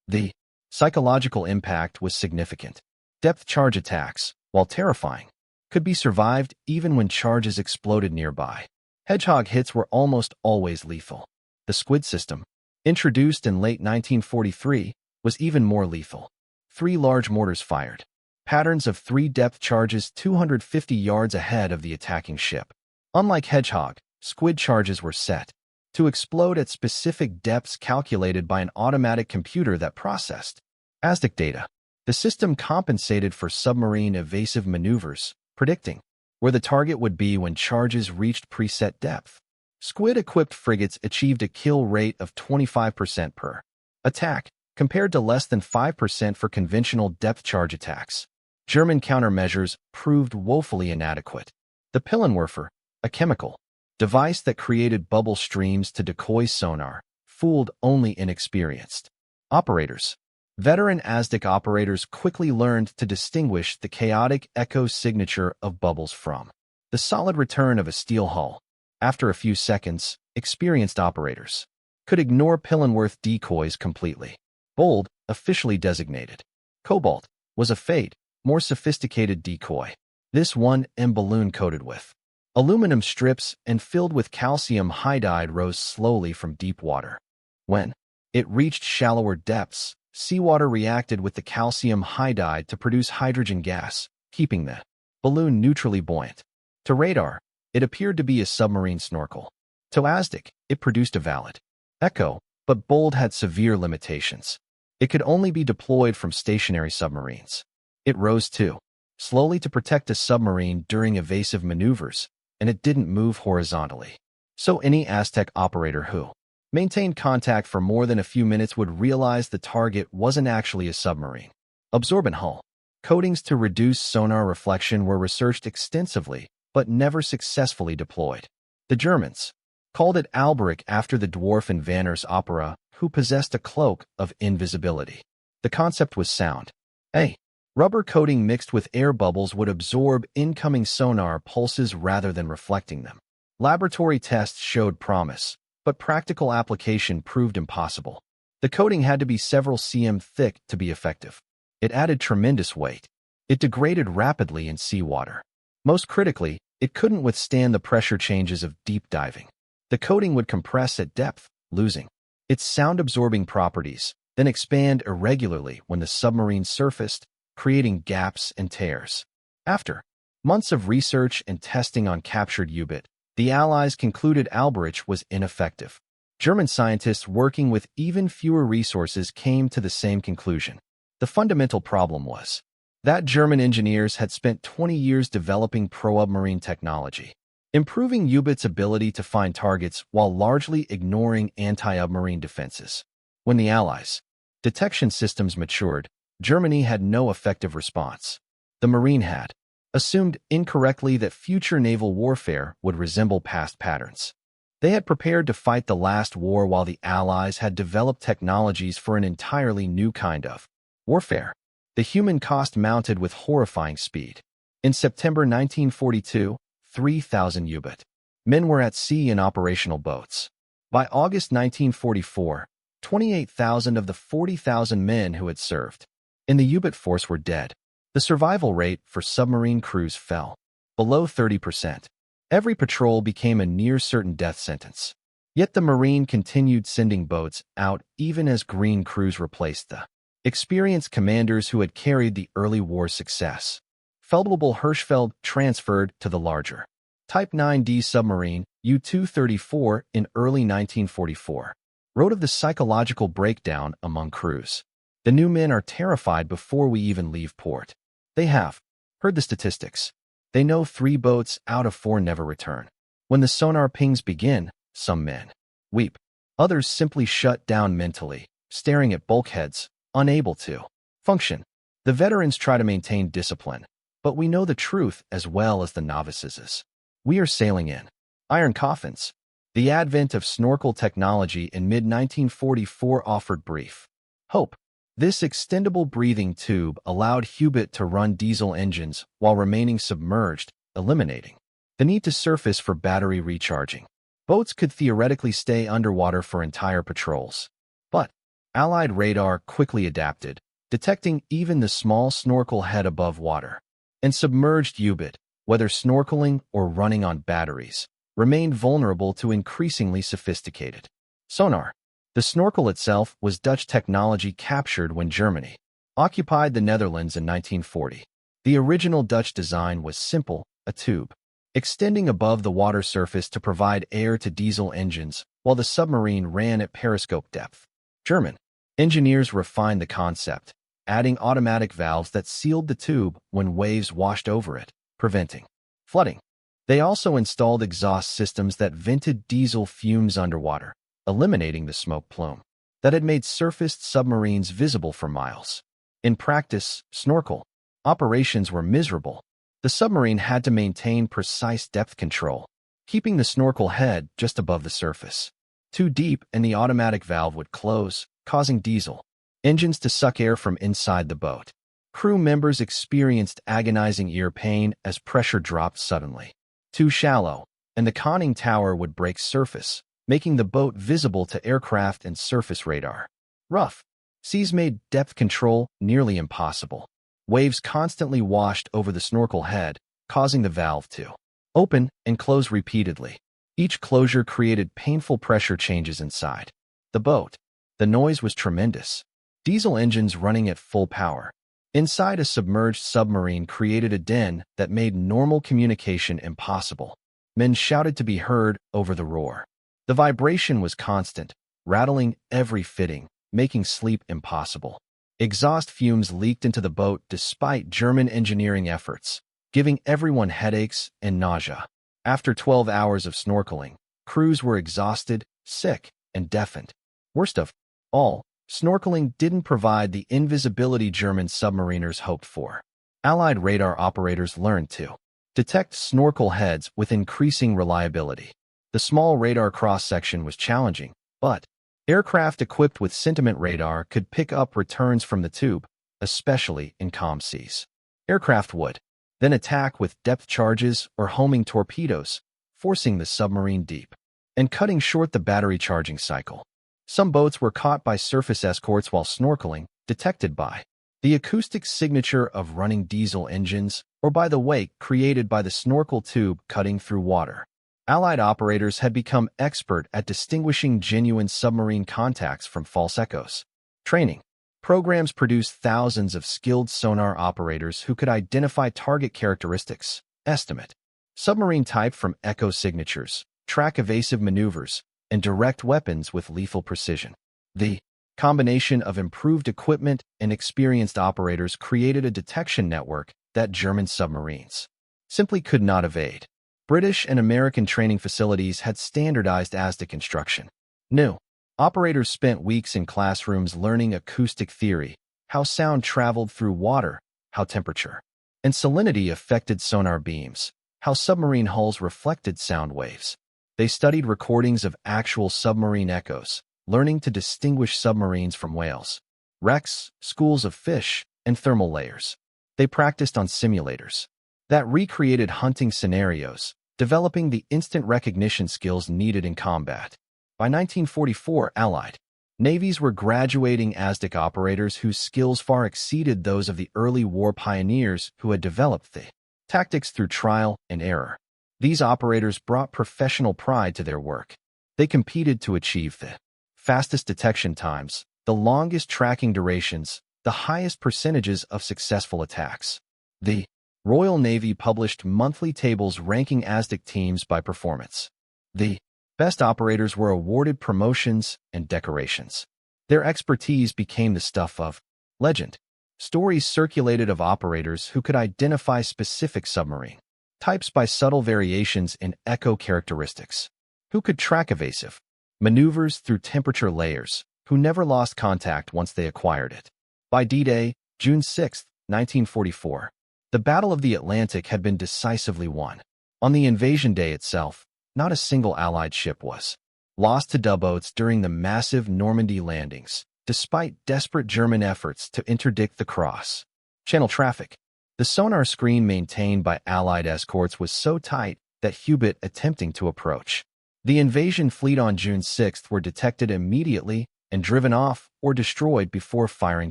The psychological impact was significant. Depth charge attacks, while terrifying, could be survived even when charges exploded nearby. Hedgehog hits were almost always lethal. The squid system, introduced in late 1943, was even more lethal. 3 large mortars fired patterns of 3 depth charges 250 yards ahead of the attacking ship. Unlike Hedgehog, squid charges were set to explode at specific depths calculated by an automatic computer that processed ASDIC data. The system compensated for submarine evasive maneuvers, predicting where the target would be when charges reached preset depth. Squid-equipped frigates achieved a kill rate of 25% per attack, compared to less than 5% for conventional depth charge attacks. German countermeasures proved woefully inadequate. The Pillenwerfer, a chemical device that created bubble streams to decoy sonar, fooled only inexperienced operators. Veteran ASDIC operators quickly learned to distinguish the chaotic echo signature of bubbles from the solid return of a steel hull. After a few seconds, experienced operators could ignore Pillenwerfer decoys completely. Bold, officially designated Cobalt, was a fade, more sophisticated decoy. This one M balloon coated with aluminum strips and filled with calcium hydride rose slowly from deep water. When it reached shallower depths, seawater reacted with the calcium hydride to produce hydrogen gas, keeping the balloon neutrally buoyant. To radar, it appeared to be a submarine snorkel. To ASDIC, it produced a valid echo, but Bold had severe limitations. It could only be deployed from stationary submarines. It rose too slowly to protect a submarine during evasive maneuvers, and it didn't move horizontally. So any Aztec operator who maintained contact for more than a few minutes would realize the target wasn't actually a submarine. Absorbent hull coatings to reduce sonar reflection were researched extensively, but never successfully deployed. The Germans called it Alberic after the dwarf in Vanner's opera, who possessed a cloak of invisibility. The concept was sound. A rubber coating mixed with air bubbles would absorb incoming sonar pulses rather than reflecting them. Laboratory tests showed promise, but practical application proved impossible. The coating had to be several cm thick to be effective. It added tremendous weight. It degraded rapidly in seawater. Most critically, it couldn't withstand the pressure changes of deep diving. The coating would compress at depth, losing its sound-absorbing properties, then expand irregularly when the submarine surfaced, creating gaps and tears. After months of research and testing on captured U-boat, the Allies concluded Alberic was ineffective. German scientists working with even fewer resources came to the same conclusion. The fundamental problem was that German engineers had spent 20 years developing pro-submarine technology, improving U-boats' ability to find targets while largely ignoring anti-submarine defenses. When the Allies' detection systems matured, Germany had no effective response. The Marine had assumed incorrectly that future naval warfare would resemble past patterns. They had prepared to fight the last war while the Allies had developed technologies for an entirely new kind of warfare. The human cost mounted with horrifying speed. In September 1942, 3,000 U-boat Men were at sea in operational boats. By August 1944, 28,000 of the 40,000 men who had served in the U-boat force were dead. The survival rate for submarine crews fell below 30%. Every patrol became a near-certain death sentence. Yet the Marine continued sending boats out even as green crews replaced the experienced commanders who had carried the early war success. Feldwebel Hirschfeld transferred to the larger Type 9D submarine U-234 in early 1944. Wrote of the psychological breakdown among crews. The new men are terrified before we even leave port. They have heard the statistics. They know 3 boats out of 4 never return. When the sonar pings begin, some men weep. Others simply shut down mentally, staring at bulkheads, unable to function. The veterans try to maintain discipline, but we know the truth as well as the novices. We are sailing in iron coffins. The advent of snorkel technology in mid-1944 offered brief hope. This extendable breathing tube allowed U-boat to run diesel engines while remaining submerged, eliminating the need to surface for battery recharging. Boats could theoretically stay underwater for entire patrols. But Allied radar quickly adapted, detecting even the small snorkel head above water. And submerged U-boat, whether snorkeling or running on batteries, remained vulnerable to increasingly sophisticated sonar. The snorkel itself was Dutch technology captured when Germany occupied the Netherlands in 1940. The original Dutch design was simple, a tube extending above the water surface to provide air to diesel engines while the submarine ran at periscope depth. German engineers refined the concept, adding automatic valves that sealed the tube when waves washed over it, preventing flooding. They also installed exhaust systems that vented diesel fumes underwater, eliminating the smoke plume that had made surfaced submarines visible for miles. In practice, snorkel operations were miserable. The submarine had to maintain precise depth control, keeping the snorkel head just above the surface. Too deep and the automatic valve would close, causing diesel engines to suck air from inside the boat. Crew members experienced agonizing ear pain as pressure dropped suddenly. Too shallow, and the conning tower would break surface, making the boat visible to aircraft and surface radar. Rough seas made depth control nearly impossible. Waves constantly washed over the snorkel head, causing the valve to open and close repeatedly. Each closure created painful pressure changes inside the boat. The noise was tremendous. Diesel engines running at full power inside a submerged submarine created a din that made normal communication impossible. Men shouted to be heard over the roar. The vibration was constant, rattling every fitting, making sleep impossible. Exhaust fumes leaked into the boat despite German engineering efforts, giving everyone headaches and nausea. After 12 hours of snorkeling, crews were exhausted, sick, and deafened. Worst of all, snorkeling didn't provide the invisibility German submariners hoped for. Allied radar operators learned to detect snorkel heads with increasing reliability. The small radar cross-section was challenging, but aircraft equipped with sentiment radar could pick up returns from the tube, especially in calm seas. Aircraft would then attack with depth charges or homing torpedoes, forcing the submarine deep and cutting short the battery charging cycle. Some boats were caught by surface escorts while snorkeling, detected by the acoustic signature of running diesel engines or by the wake created by the snorkel tube cutting through water. Allied operators had become expert at distinguishing genuine submarine contacts from false echoes. Training programs produced thousands of skilled sonar operators who could identify target characteristics, estimate submarine type from echo signatures, track evasive maneuvers, and direct weapons with lethal precision. The combination of improved equipment and experienced operators created a detection network that German submarines simply could not evade. British and American training facilities had standardized ASDA construction. New operators spent weeks in classrooms learning acoustic theory, how sound traveled through water, how temperature and salinity affected sonar beams, how submarine hulls reflected sound waves. They studied recordings of actual submarine echoes, learning to distinguish submarines from whales, wrecks, schools of fish, and thermal layers. They practiced on simulators that recreated hunting scenarios, developing the instant recognition skills needed in combat. By 1944, Allied navies were graduating ASDIC operators whose skills far exceeded those of the early war pioneers who had developed the tactics through trial and error. These operators brought professional pride to their work. They competed to achieve the fastest detection times, the longest tracking durations, the highest percentages of successful attacks. The Royal Navy published monthly tables ranking ASDIC teams by performance. The best operators were awarded promotions and decorations. Their expertise became the stuff of legend. Stories circulated of operators who could identify specific submarine types by subtle variations in echo characteristics, who could track evasive maneuvers through temperature layers, who never lost contact once they acquired it. By D-Day, June 6, 1944, the Battle of the Atlantic had been decisively won. On the invasion day itself, not a single Allied ship was lost to U-boats during the massive Normandy landings, despite desperate German efforts to interdict the cross-channel traffic. The sonar screen maintained by Allied escorts was so tight that U-boat attempting to approach the invasion fleet on June 6 were detected immediately and driven off or destroyed before firing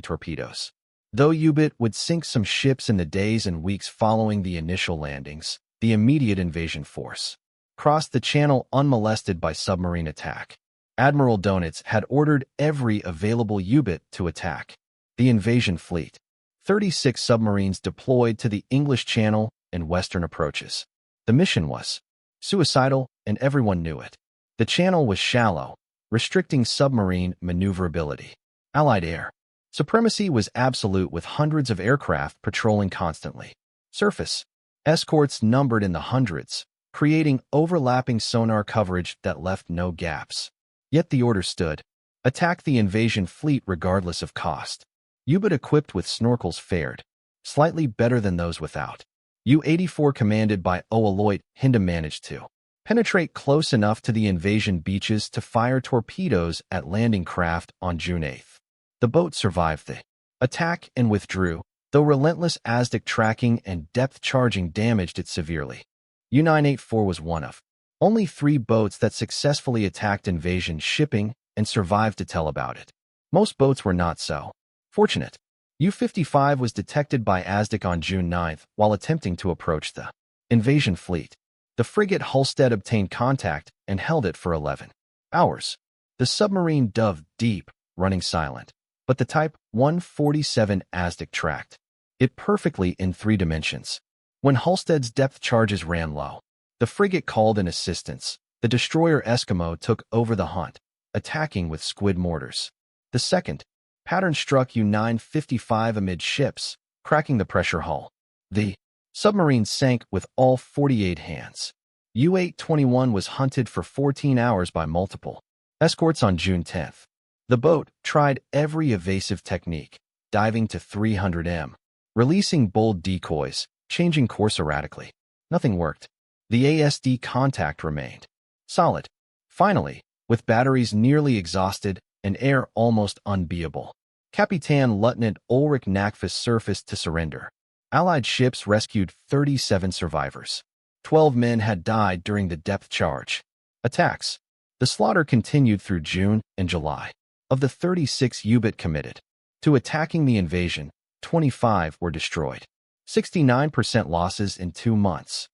torpedoes. Though U-boat would sink some ships in the days and weeks following the initial landings, the immediate invasion force crossed the channel unmolested by submarine attack. Admiral Donitz had ordered every available U-boat to attack the invasion fleet. 36 submarines deployed to the English Channel and western approaches. The mission was suicidal, and everyone knew it. The channel was shallow, restricting submarine maneuverability. Allied air supremacy was absolute, with hundreds of aircraft patrolling constantly. Surface escorts numbered in the hundreds, creating overlapping sonar coverage that left no gaps. Yet the order stood: attack the invasion fleet regardless of cost. U-boat equipped with snorkels fared slightly better than those without. U-84 commanded by Aloyt Hindem managed to penetrate close enough to the invasion beaches to fire torpedoes at landing craft on June 8. The boat survived the attack and withdrew, though relentless ASDIC tracking and depth charging damaged it severely. U-984 was one of only 3 boats that successfully attacked invasion shipping and survived to tell about it. Most boats were not so fortunate. U-55 was detected by ASDIC on June 9 while attempting to approach the invasion fleet. The frigate Halstead obtained contact and held it for 11 hours. The submarine dove deep, running silent, but the Type 147 ASDIC tracked it perfectly in 3 dimensions. When Halstead's depth charges ran low, the frigate called in assistance. The destroyer Eskimo took over the hunt, attacking with squid mortars. The second pattern struck U-955 amidships, cracking the pressure hull. The submarine sank with all 48 hands. U-821 was hunted for 14 hours by multiple escorts on June 10. The boat tried every evasive technique, diving to 300 m, releasing bold decoys, changing course erratically. Nothing worked. The ASD contact remained solid. Finally, with batteries nearly exhausted and air almost unbearable, Capitan Lieutenant Ulrich Knackfuss surfaced to surrender. Allied ships rescued 37 survivors. 12 men had died during the depth charge attacks. The slaughter continued through June and July. Of the 36 U-boat committed to attacking the invasion, 25 were destroyed. 69% losses in 2 months.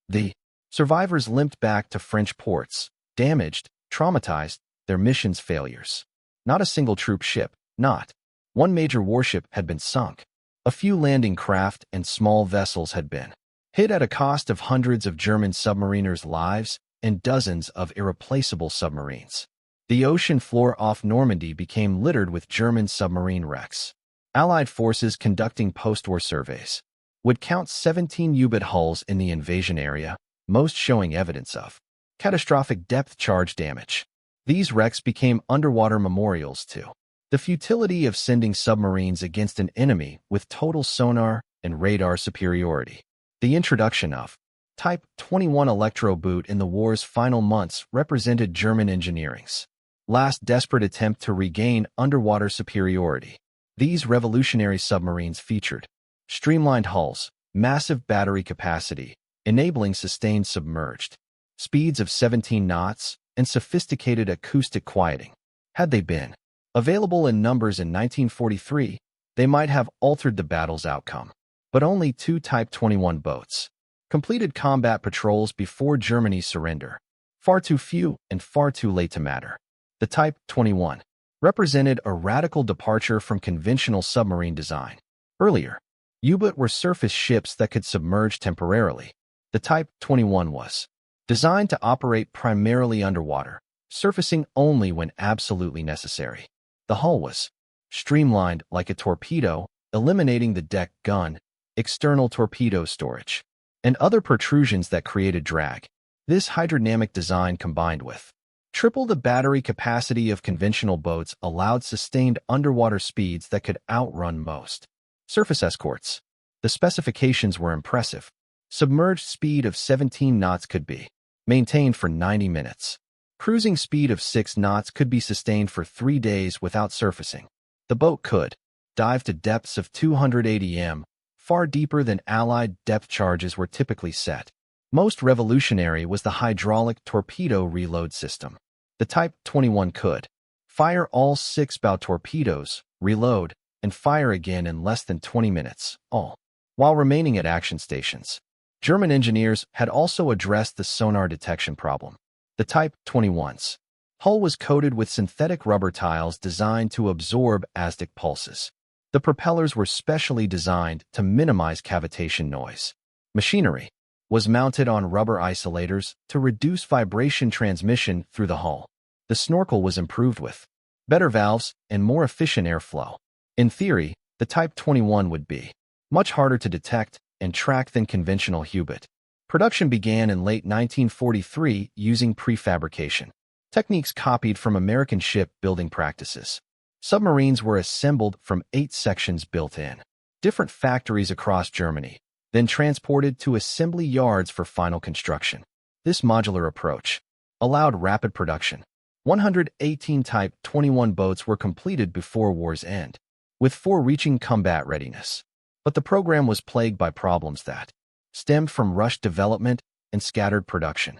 The survivors limped back to French ports, damaged, traumatized, their mission's failures. Not a single troop ship, not one major warship had been sunk. A few landing craft and small vessels had been hit at a cost of hundreds of German submariners' lives and dozens of irreplaceable submarines. The ocean floor off Normandy became littered with German submarine wrecks. Allied forces conducting post-war surveys would count 17 U-boat hulls in the invasion area, most showing evidence of catastrophic depth charge damage. These wrecks became underwater memorials to the futility of sending submarines against an enemy with total sonar and radar superiority. The introduction of Type 21 electro-boot in the war's final months represented German engineering's last desperate attempt to regain underwater superiority. These revolutionary submarines featured streamlined hulls, massive battery capacity, enabling sustained submerged speeds of 17 knots and sophisticated acoustic quieting. Had they been available in numbers in 1943, they might have altered the battle's outcome. But only 2 Type 21 boats completed combat patrols before Germany's surrender. Far too few and far too late to matter. The Type 21 represented a radical departure from conventional submarine design. Earlier, U-boat were surface ships that could submerge temporarily. The Type 21 was designed to operate primarily underwater, surfacing only when absolutely necessary. The hull was streamlined like a torpedo, eliminating the deck gun, external torpedo storage, and other protrusions that created drag. This hydrodynamic design, combined with triple the battery capacity of conventional boats, allowed sustained underwater speeds that could outrun most surface escorts. The specifications were impressive. Submerged speed of 17 knots could be maintained for 90 minutes. Cruising speed of 6 knots could be sustained for 3 days without surfacing. The boat could dive to depths of 280 m, far deeper than Allied depth charges were typically set. Most revolutionary was the hydraulic torpedo reload system. The Type 21 could fire all 6 bow torpedoes, reload, and fire again in less than 20 minutes, all while remaining at action stations. German engineers had also addressed the sonar detection problem. The Type 21's hull was coated with synthetic rubber tiles designed to absorb ASDIC pulses. The propellers were specially designed to minimize cavitation noise. Machinery was mounted on rubber isolators to reduce vibration transmission through the hull. The snorkel was improved with better valves and more efficient airflow. In theory, the Type 21 would be much harder to detect and track than conventional U-boat. Production began in late 1943 using prefabrication techniques copied from American shipbuilding practices. Submarines were assembled from 8 sections built in different factories across Germany, then transported to assembly yards for final construction. This modular approach allowed rapid production. 118 Type 21 boats were completed before war's end, with 4 reaching combat readiness. But the program was plagued by problems that stemmed from rushed development and scattered production.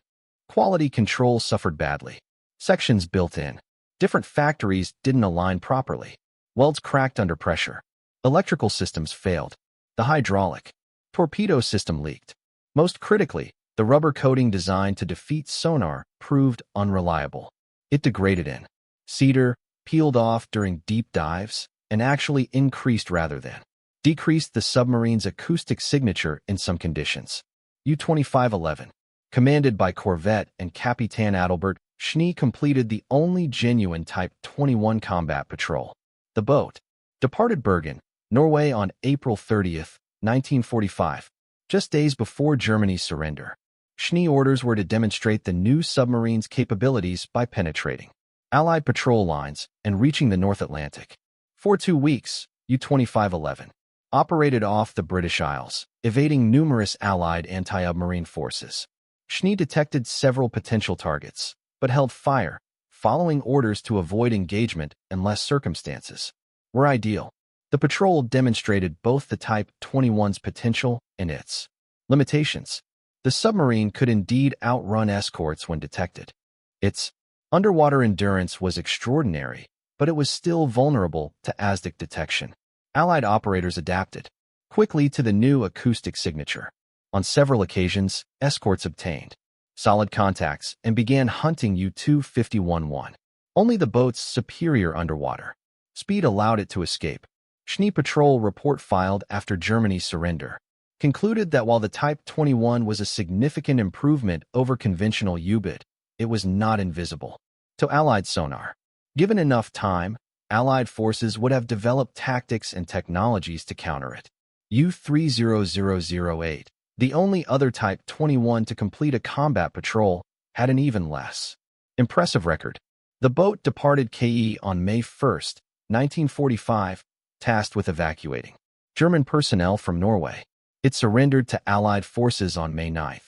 Quality control suffered badly. Sections built in different factories didn't align properly. Welds cracked under pressure. Electrical systems failed. The hydraulic torpedo system leaked. Most critically, the rubber coating designed to defeat sonar proved unreliable. It degraded in cedar, peeled off during deep dives, and actually increased rather than decreased the submarine's acoustic signature in some conditions. U-2511, commanded by Corvette and Capitan Adalbert Schnee, completed the only genuine Type 21 combat patrol. The boat departed Bergen, Norway on April 30, 1945, just days before Germany's surrender. Schnee orders were to demonstrate the new submarine's capabilities by penetrating Allied patrol lines and reaching the North Atlantic. For 2 weeks, U-2511 operated off the British Isles, evading numerous Allied anti-submarine forces. Schnee detected several potential targets, but held fire, following orders to avoid engagement unless circumstances were ideal. The patrol demonstrated both the Type 21's potential and its limitations. The submarine could indeed outrun escorts when detected. Its underwater endurance was extraordinary, but it was still vulnerable to ASDIC detection. Allied operators adapted quickly to the new acoustic signature. On several occasions, escorts obtained solid contacts and began hunting U-251-1. Only the boat's superior underwater speed allowed it to escape. Schnee patrol report filed after Germany's surrender concluded that while the Type 21 was a significant improvement over conventional U-boat, it was not invisible to Allied sonar. Given enough time, Allied forces would have developed tactics and technologies to counter it. U-30008, the only other Type 21 to complete a combat patrol, had an even less impressive record. The boat departed KE on May 1, 1945, tasked with evacuating German personnel from Norway. It surrendered to Allied forces on May 9,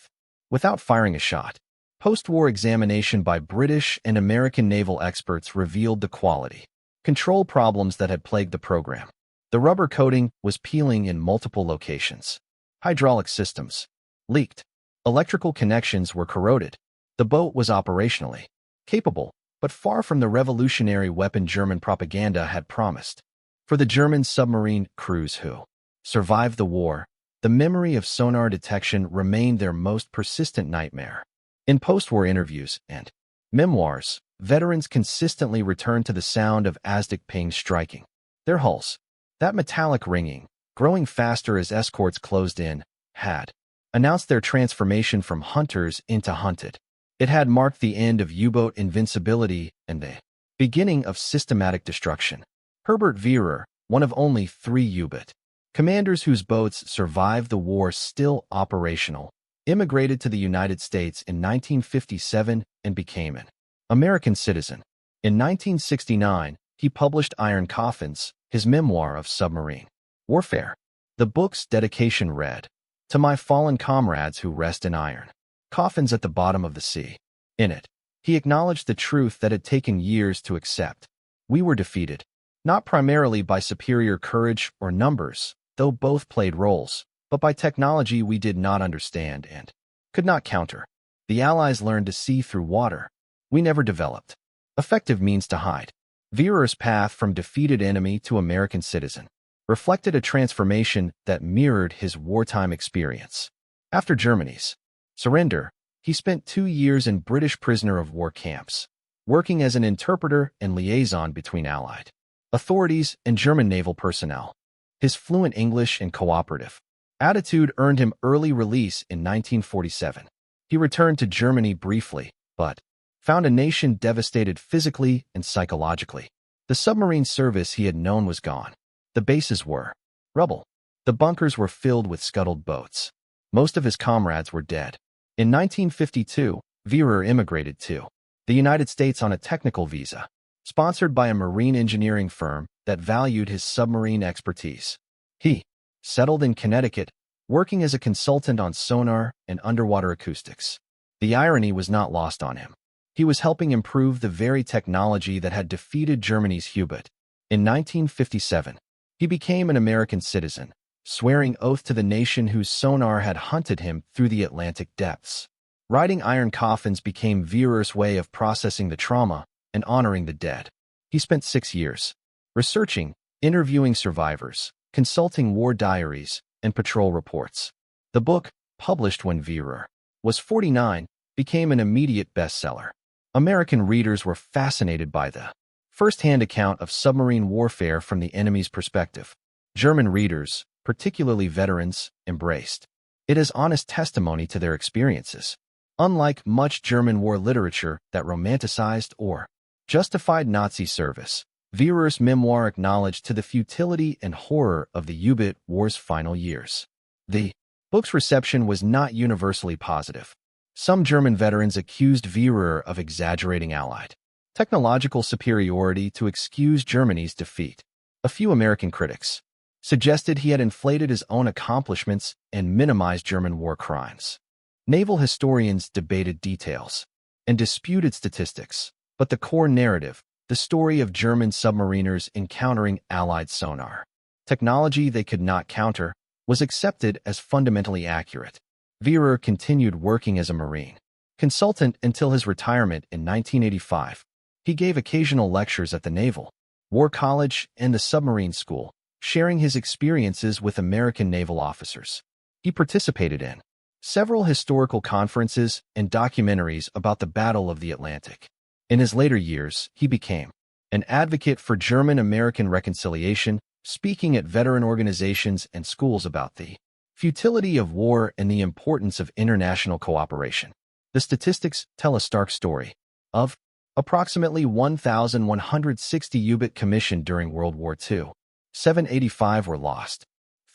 without firing a shot. Post-war examination by British and American naval experts revealed the quality control problems that had plagued the program. The rubber coating was peeling in multiple locations. Hydraulic systems leaked. Electrical connections were corroded. The boat was operationally capable, but far from the revolutionary weapon German propaganda had promised. For the German submarine crews who survived the war, the memory of sonar detection remained their most persistent nightmare. In post-war interviews and memoirs, veterans consistently returned to the sound of ASDIC pings striking their hulls. That metallic ringing, growing faster as escorts closed in, had announced their transformation from hunters into hunted. It had marked the end of U-boat invincibility and the beginning of systematic destruction. Herbert Wehrer, one of only 3 U-boat commanders whose boats survived the war still operational, immigrated to the United States in 1957 and became an American citizen. In 1969, he published Iron Coffins, his memoir of submarine warfare. The book's dedication read, "To my fallen comrades who rest in iron coffins at the bottom of the sea." In it, he acknowledged the truth that had taken years to accept. We were defeated, not primarily by superior courage or numbers, though both played roles, but by technology we did not understand and could not counter. The Allies learned to see through water. We never developed effective means to hide. Wehrer's path from defeated enemy to American citizen reflected a transformation that mirrored his wartime experience. After Germany's surrender, he spent 2 years in British prisoner of war camps, working as an interpreter and liaison between Allied authorities and German naval personnel. His fluent English and cooperative attitude earned him early release in 1947. He returned to Germany briefly, but found a nation devastated physically and psychologically. The submarine service he had known was gone. The bases were rubble. The bunkers were filled with scuttled boats. Most of his comrades were dead. In 1952, Wehrer immigrated to the United States on a technical visa, sponsored by a marine engineering firm that valued his submarine expertise. He settled in Connecticut, working as a consultant on sonar and underwater acoustics. The irony was not lost on him. He was helping improve the very technology that had defeated Germany's U-boat. In 1957, he became an American citizen, swearing oath to the nation whose sonar had hunted him through the Atlantic depths. Writing Iron Coffins became Wehrer's way of processing the trauma and honoring the dead. He spent 6 years researching, interviewing survivors, consulting war diaries, and patrol reports. The book, published when Wehrer was 49, became an immediate bestseller. American readers were fascinated by the first-hand account of submarine warfare from the enemy's perspective. German readers, particularly veterans, embraced it as honest testimony to their experiences. Unlike much German war literature that romanticized or justified Nazi service, Wehrer's memoir acknowledged to the futility and horror of the U-boat war's final years. The book's reception was not universally positive. Some German veterans accused Wehrer of exaggerating Allied technological superiority to excuse Germany's defeat. A few American critics suggested he had inflated his own accomplishments and minimized German war crimes. Naval historians debated details and disputed statistics, but the core narrative, the story of German submariners encountering Allied sonar technology they could not counter, was accepted as fundamentally accurate. Wehrer continued working as a Marine consultant until his retirement in 1985. He gave occasional lectures at the Naval War College and the Submarine School, sharing his experiences with American naval officers. He participated in several historical conferences and documentaries about the Battle of the Atlantic. In his later years, he became an advocate for German-American reconciliation, speaking at veteran organizations and schools about the futility of war and the importance of international cooperation. The statistics tell a stark story. Of approximately 1,160 U-boat commissioned during World War II, 785 were lost.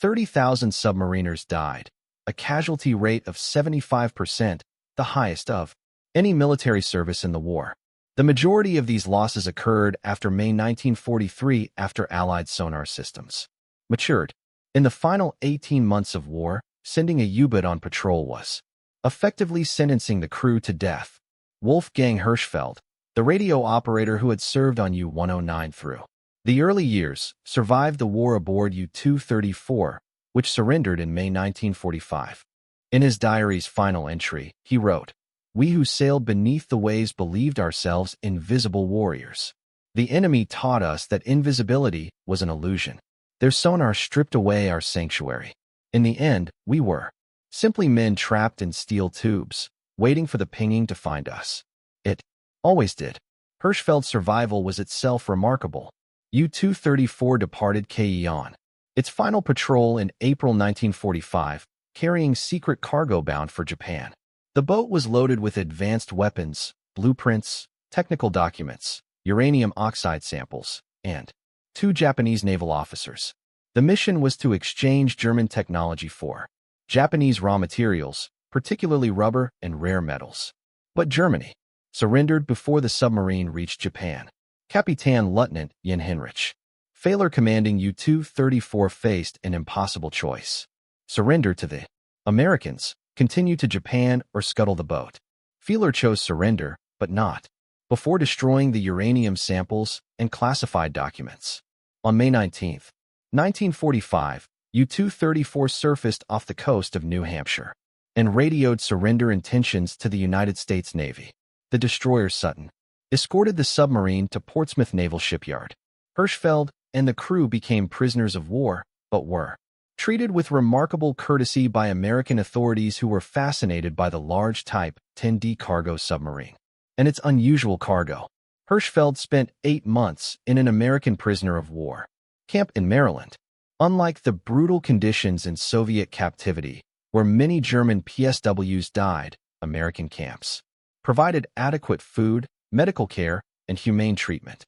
30,000 submariners died, a casualty rate of 75%, the highest of any military service in the war. The majority of these losses occurred after May 1943 after Allied sonar systems matured. In the final 18 months of war, sending a U-boat on patrol was effectively sentencing the crew to death. Wolfgang Hirschfeld, the radio operator who had served on U-109 through the early years, survived the war aboard U-234, which surrendered in May 1945. In his diary's final entry, he wrote, "We who sailed beneath the waves believed ourselves invisible warriors. The enemy taught us that invisibility was an illusion. Their sonar stripped away our sanctuary. In the end, we were simply men trapped in steel tubes, waiting for the pinging to find us. It always did." Hirschfeld's survival was itself remarkable. U-234 departed Keon. Its final patrol in April 1945, carrying secret cargo bound for Japan. The boat was loaded with advanced weapons, blueprints, technical documents, uranium oxide samples, and 2 Japanese naval officers. The mission was to exchange German technology for Japanese raw materials, particularly rubber and rare metals. But Germany surrendered before the submarine reached Japan. Kapitän Lieutenant Jan Henrich, Fehler commanding U-234, faced an impossible choice: surrender to the Americans, continue to Japan, or scuttle the boat. Fehler chose surrender, but not before destroying the uranium samples and classified documents. On May 19, 1945, U-234 surfaced off the coast of New Hampshire and radioed surrender intentions to the United States Navy. The destroyer Sutton escorted the submarine to Portsmouth Naval Shipyard. Hirschfeld and the crew became prisoners of war, but were treated with remarkable courtesy by American authorities who were fascinated by the large Type 10D cargo submarine and its unusual cargo. Hirschfeld spent 8 months in an American prisoner of war camp in Maryland. Unlike the brutal conditions in Soviet captivity, where many German PSWs died, American camps provided adequate food, medical care, and humane treatment.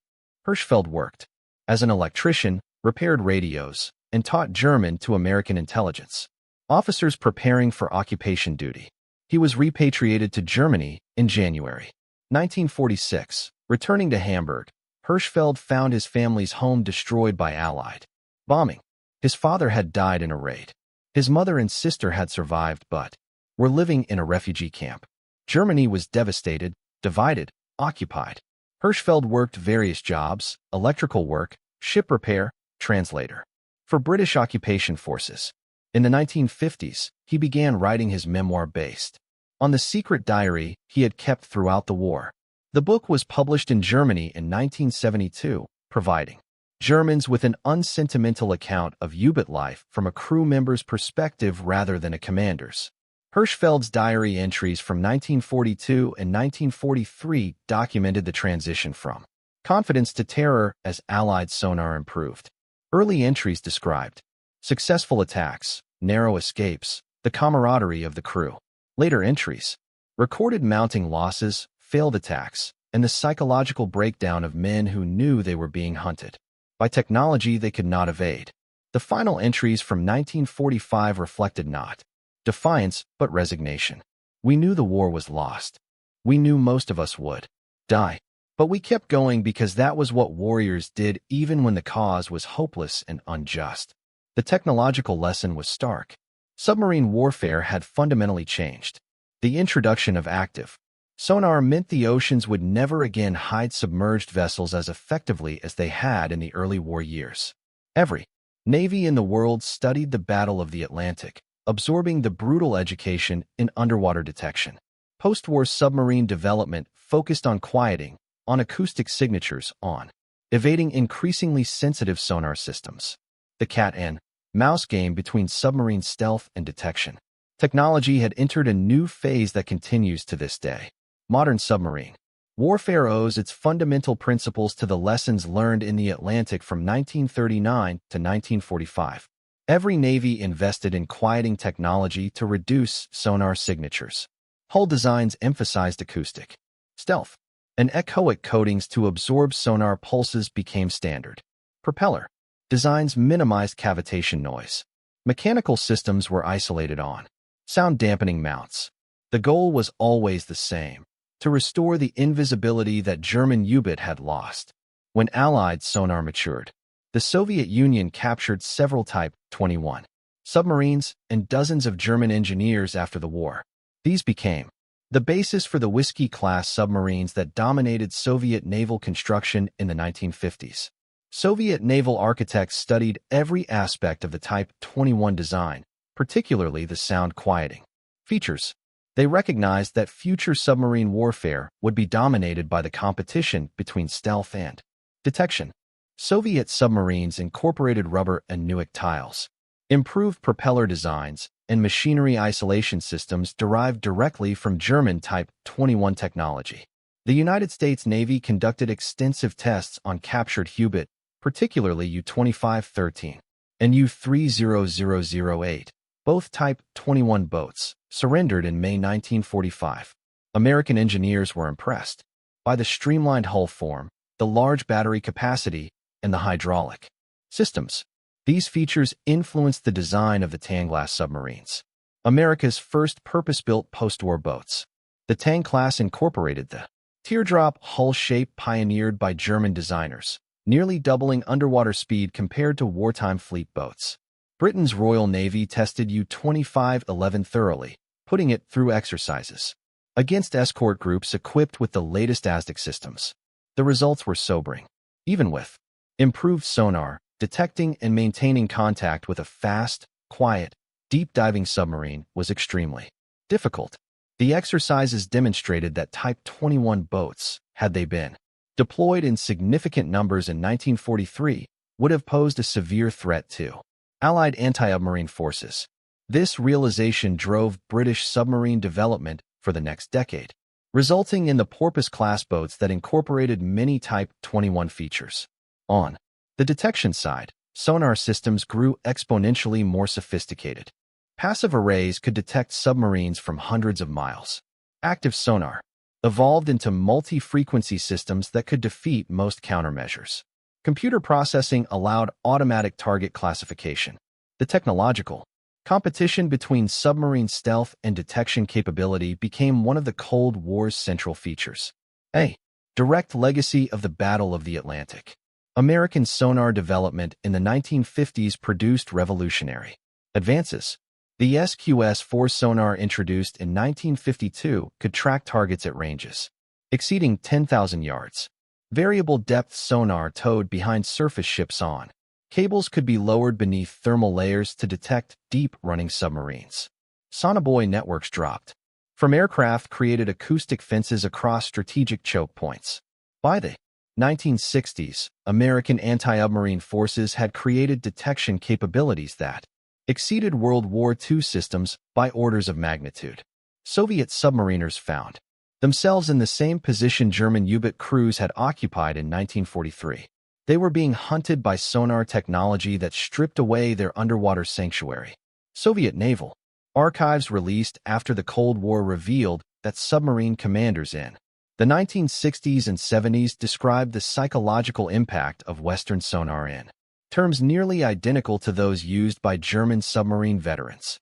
Hirschfeld worked as an electrician, repaired radios, and taught German to American intelligence officers preparing for occupation duty. He was repatriated to Germany in January 1946. Returning to Hamburg, Hirschfeld found his family's home destroyed by Allied bombing. His father had died in a raid. His mother and sister had survived but were living in a refugee camp. Germany was devastated, divided, occupied. Hirschfeld worked various jobs: electrical work, ship repair, translator for British occupation forces. In the 1950s, he began writing his memoir based on the secret diary he had kept throughout the war. The book was published in Germany in 1972, providing Germans with an unsentimental account of U-boat life from a crew member's perspective rather than a commander's. Hirschfeld's diary entries from 1942 and 1943 documented the transition from confidence to terror as Allied sonar improved. Early entries described successful attacks, narrow escapes, the camaraderie of the crew. Later entries recorded mounting losses, failed attacks, and the psychological breakdown of men who knew they were being hunted by technology they could not evade. The final entries from 1945 reflected not defiance, but resignation. We knew the war was lost. We knew most of us would die. But we kept going because that was what warriors did even when the cause was hopeless and unjust. The technological lesson was stark. Submarine warfare had fundamentally changed. The introduction of active sonar meant the oceans would never again hide submerged vessels as effectively as they had in the early war years. Every navy in the world studied the Battle of the Atlantic, absorbing the brutal education in underwater detection. Post-war submarine development focused on quieting, on acoustic signatures, on evading increasingly sensitive sonar systems. The cat and mouse game between submarine stealth and detection. Technology had entered a new phase that continues to this day. Modern submarine warfare owes its fundamental principles to the lessons learned in the Atlantic from 1939 to 1945. Every navy invested in quieting technology to reduce sonar signatures. Hull designs emphasized acoustic stealth, and echoic coatings to absorb sonar pulses became standard. Propeller designs minimized cavitation noise. Mechanical systems were isolated on sound-dampening mounts. The goal was always the same: to restore the invisibility that German U-boat had lost. When Allied sonar matured, the Soviet Union captured several Type 21 submarines and dozens of German engineers after the war. These became the basis for the Whiskey-class submarines that dominated Soviet naval construction in the 1950s. Soviet naval architects studied every aspect of the Type 21 design, particularly the sound quieting. Features. They recognized that future submarine warfare would be dominated by the competition between stealth and detection. Soviet submarines incorporated rubber and Newick tiles, improved propeller designs, and machinery isolation systems derived directly from German Type 21 technology. The United States Navy conducted extensive tests on captured U-boat, particularly U-2513 and U-30008, both Type 21 boats, surrendered in May 1945. American engineers were impressed by the streamlined hull form, the large battery capacity, and the hydraulic systems. These features influenced the design of the Tang-class submarines, America's first purpose-built post-war boats. The Tang class incorporated the teardrop hull shape pioneered by German designers, nearly doubling underwater speed compared to wartime fleet boats. Britain's Royal Navy tested U-2511 thoroughly, putting it through exercises against escort groups equipped with the latest ASDIC systems. The results were sobering. Even with improved sonar, detecting and maintaining contact with a fast, quiet, deep-diving submarine was extremely difficult. The exercises demonstrated that Type 21 boats, had they been deployed in significant numbers in 1943, would have posed a severe threat to Allied anti-submarine forces. This realization drove British submarine development for the next decade, resulting in the Porpoise-class boats that incorporated many Type 21 features. On the detection side, sonar systems grew exponentially more sophisticated. Passive arrays could detect submarines from hundreds of miles. Active sonar evolved into multi-frequency systems that could defeat most countermeasures. Computer processing allowed automatic target classification. The technological competition between submarine stealth and detection capability became one of the Cold War's central features. A direct legacy of the Battle of the Atlantic. American sonar development in the 1950s produced revolutionary advances. The SQS-4 sonar introduced in 1952 could track targets at ranges exceeding 10,000 yards. Variable depth sonar towed behind surface ships on cables could be lowered beneath thermal layers to detect deep-running submarines. Sonobuoy networks dropped from aircraft created acoustic fences across strategic choke points. By the 1960s, American anti-submarine forces had created detection capabilities that exceeded World War II systems by orders of magnitude. Soviet submariners found themselves in the same position German U-boat crews had occupied in 1943. They were being hunted by sonar technology that stripped away their underwater sanctuary. Soviet naval archives released after the Cold War revealed that submarine commanders in the 1960s and 70s described the psychological impact of Western sonar in terms nearly identical to those used by German submarine veterans.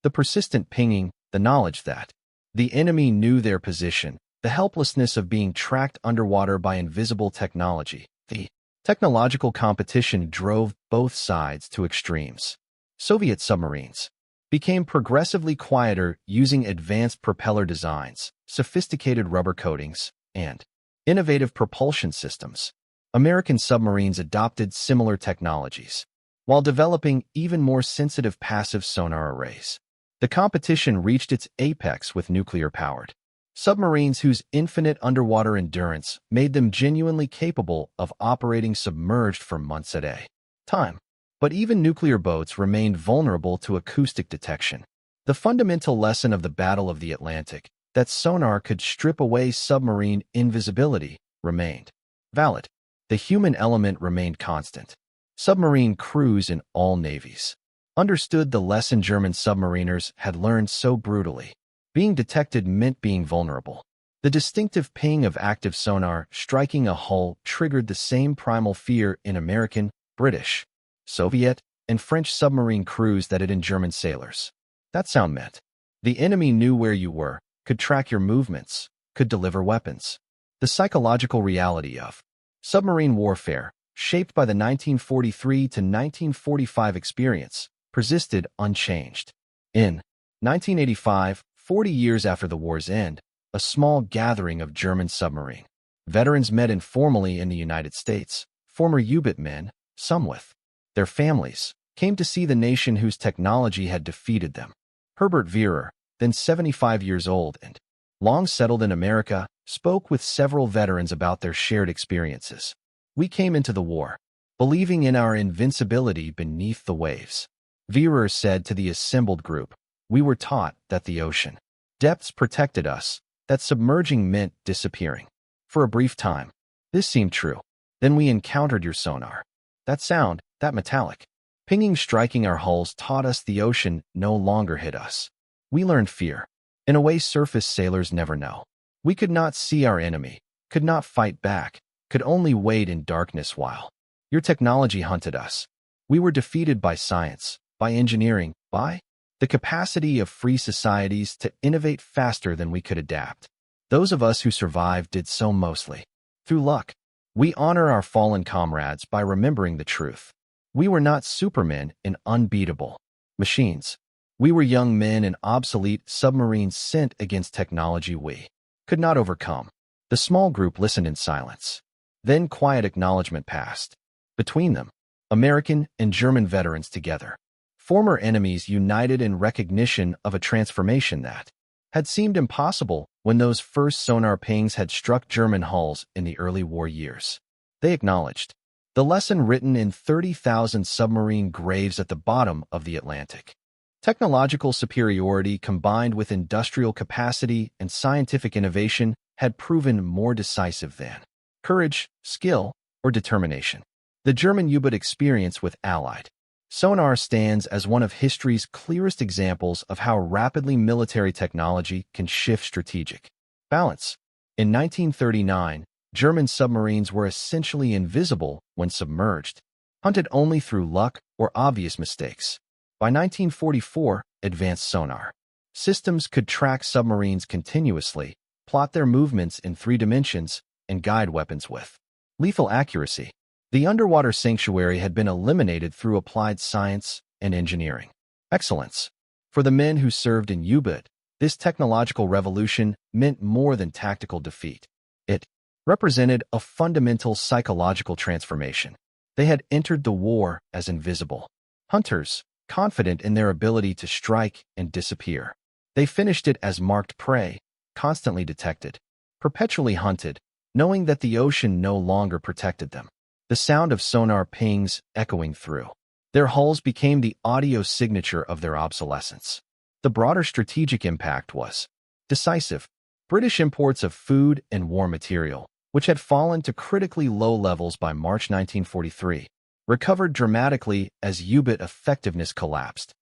The persistent pinging, the knowledge that the enemy knew their position, the helplessness of being tracked underwater by invisible technology. The technological competition drove both sides to extremes. Soviet submarines became progressively quieter using advanced propeller designs, sophisticated rubber coatings, and innovative propulsion systems. American submarines adopted similar technologies, while developing even more sensitive passive sonar arrays. The competition reached its apex with nuclear-powered submarines whose infinite underwater endurance made them genuinely capable of operating submerged for months at a time. But even nuclear boats remained vulnerable to acoustic detection. The fundamental lesson of the Battle of the Atlantic, that sonar could strip away submarine invisibility, remained valid. The human element remained constant. Submarine crews in all navies understood the lesson German submariners had learned so brutally. Being detected meant being vulnerable. The distinctive ping of active sonar striking a hull triggered the same primal fear in American, British, Soviet, and French submarine crews that it in German sailors. That sound meant the enemy knew where you were, could track your movements, could deliver weapons. The psychological reality of submarine warfare, shaped by the 1943 to 1945 experience, persisted unchanged. In 1985, 40 years after the war's end, a small gathering of German submarine veterans met informally in the United States. Former U-boat men, some with their families, came to see the nation whose technology had defeated them. Herbert Vera, then 75 years old and long settled in America, spoke with several veterans about their shared experiences. We came into the war, believing in our invincibility beneath the waves. Veerer said to the assembled group, we were taught that the ocean depths protected us, that submerging meant disappearing. For a brief time, this seemed true. Then we encountered your sonar. That sound, that metallic pinging striking our hulls taught us the ocean no longer hid us. We learned fear, in a way surface sailors never know. We could not see our enemy, could not fight back, could only wait in darkness while your technology hunted us. We were defeated by science, by engineering, by the capacity of free societies to innovate faster than we could adapt. Those of us who survived did so mostly through luck. We honor our fallen comrades by remembering the truth. We were not supermen in unbeatable machines. We were young men in obsolete submarines sent against technology we could not overcome. The small group listened in silence. Then quiet acknowledgement passed. Between them, American and German veterans together. Former enemies united in recognition of a transformation that had seemed impossible when those first sonar pings had struck German hulls in the early war years. They acknowledged the lesson written in 30,000 submarine graves at the bottom of the Atlantic. Technological superiority combined with industrial capacity and scientific innovation had proven more decisive than courage, skill, or determination. The German U-boat experience with Allied sonar stands as one of history's clearest examples of how rapidly military technology can shift strategic balance. In 1939, German submarines were essentially invisible when submerged, hunted only through luck or obvious mistakes. By 1944, advanced sonar systems could track submarines continuously, plot their movements in 3 dimensions, and guide weapons with lethal accuracy. The underwater sanctuary had been eliminated through applied science and engineering excellence. For the men who served in U-boat, this technological revolution meant more than tactical defeat. It represented a fundamental psychological transformation. They had entered the war as invisible hunters, confident in their ability to strike and disappear. They finished it as marked prey, constantly detected, perpetually hunted, knowing that the ocean no longer protected them. The sound of sonar pings echoing through their hulls became the audio signature of their obsolescence. The broader strategic impact was decisive. British imports of food and war material, which had fallen to critically low levels by March 1943, recovered dramatically as U-boat effectiveness collapsed.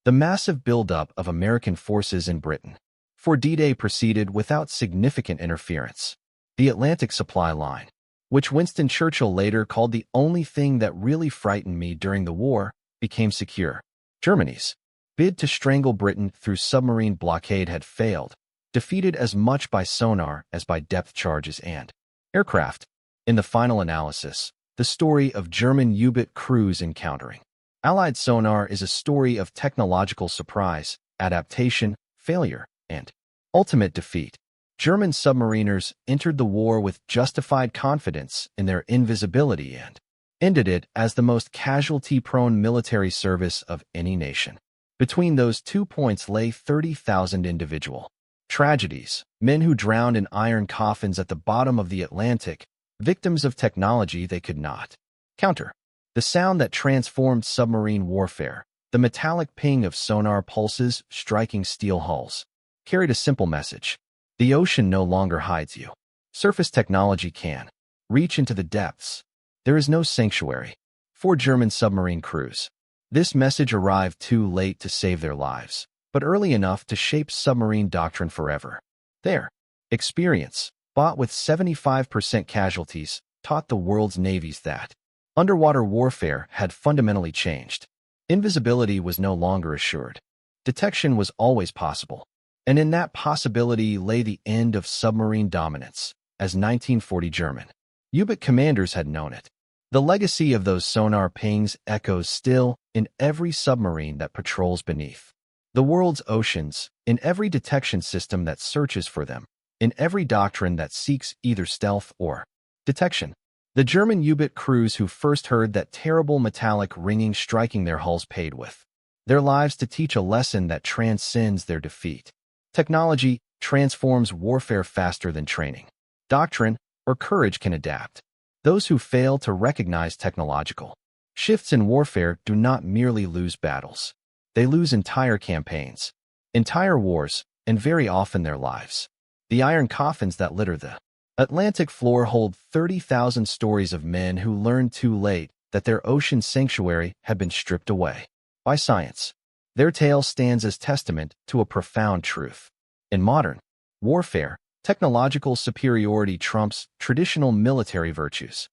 The massive buildup of American forces in Britain for D-Day proceeded without significant interference. The Atlantic supply line, which Winston Churchill later called the only thing that really frightened me during the war, became secure. Germany's bid to strangle Britain through submarine blockade had failed, defeated as much by sonar as by depth charges and aircraft. In the final analysis, the story of German U-boat crews encountering Allied sonar is a story of technological surprise, adaptation, failure, and ultimate defeat. German submariners entered the war with justified confidence in their invisibility and ended it as the most casualty-prone military service of any nation. Between those 2 points lay 30,000 individual tragedies, men who drowned in iron coffins at the bottom of the Atlantic, victims of technology they could not counter. The sound that transformed submarine warfare, the metallic ping of sonar pulses striking steel hulls, carried a simple message. The ocean no longer hides you. Surface technology can reach into the depths. There is no sanctuary. For German submarine crews, this message arrived too late to save their lives, but early enough to shape submarine doctrine forever. Their experience, bought with 75% casualties, taught the world's navies that underwater warfare had fundamentally changed. Invisibility was no longer assured. Detection was always possible. And in that possibility lay the end of submarine dominance, as 1940 German U-boat commanders had known it. The legacy of those sonar pings echoes still in every submarine that patrols beneath the world's oceans, in every detection system that searches for them, in every doctrine that seeks either stealth or detection. The German U-boat crews who first heard that terrible metallic ringing striking their hulls paid with their lives to teach a lesson that transcends their defeat. Technology transforms warfare faster than training. Doctrine or courage can adapt. Those who fail to recognize technological shifts in warfare do not merely lose battles. They lose entire campaigns, entire wars, and very often their lives. The iron coffins that litter the Atlantic floor hold 30,000 stories of men who learned too late that their ocean sanctuary had been stripped away by science. Their tale stands as testament to a profound truth. In modern warfare, technological superiority trumps traditional military virtues.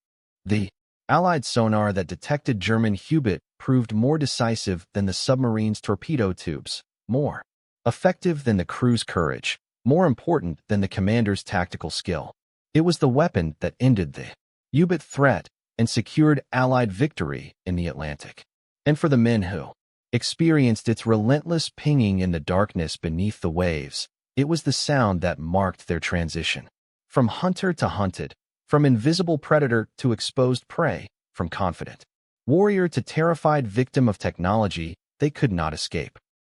The Allied sonar that detected German U-boat proved more decisive than the submarine's torpedo tubes, more effective than the crew's courage, more important than the commander's tactical skill. It was the weapon that ended the U-boat threat and secured Allied victory in the Atlantic. And for the men who experienced its relentless pinging in the darkness beneath the waves, it was the sound that marked their transition. From hunter to hunted, from invisible predator to exposed prey, from confident warrior to terrified victim of technology, they could not escape.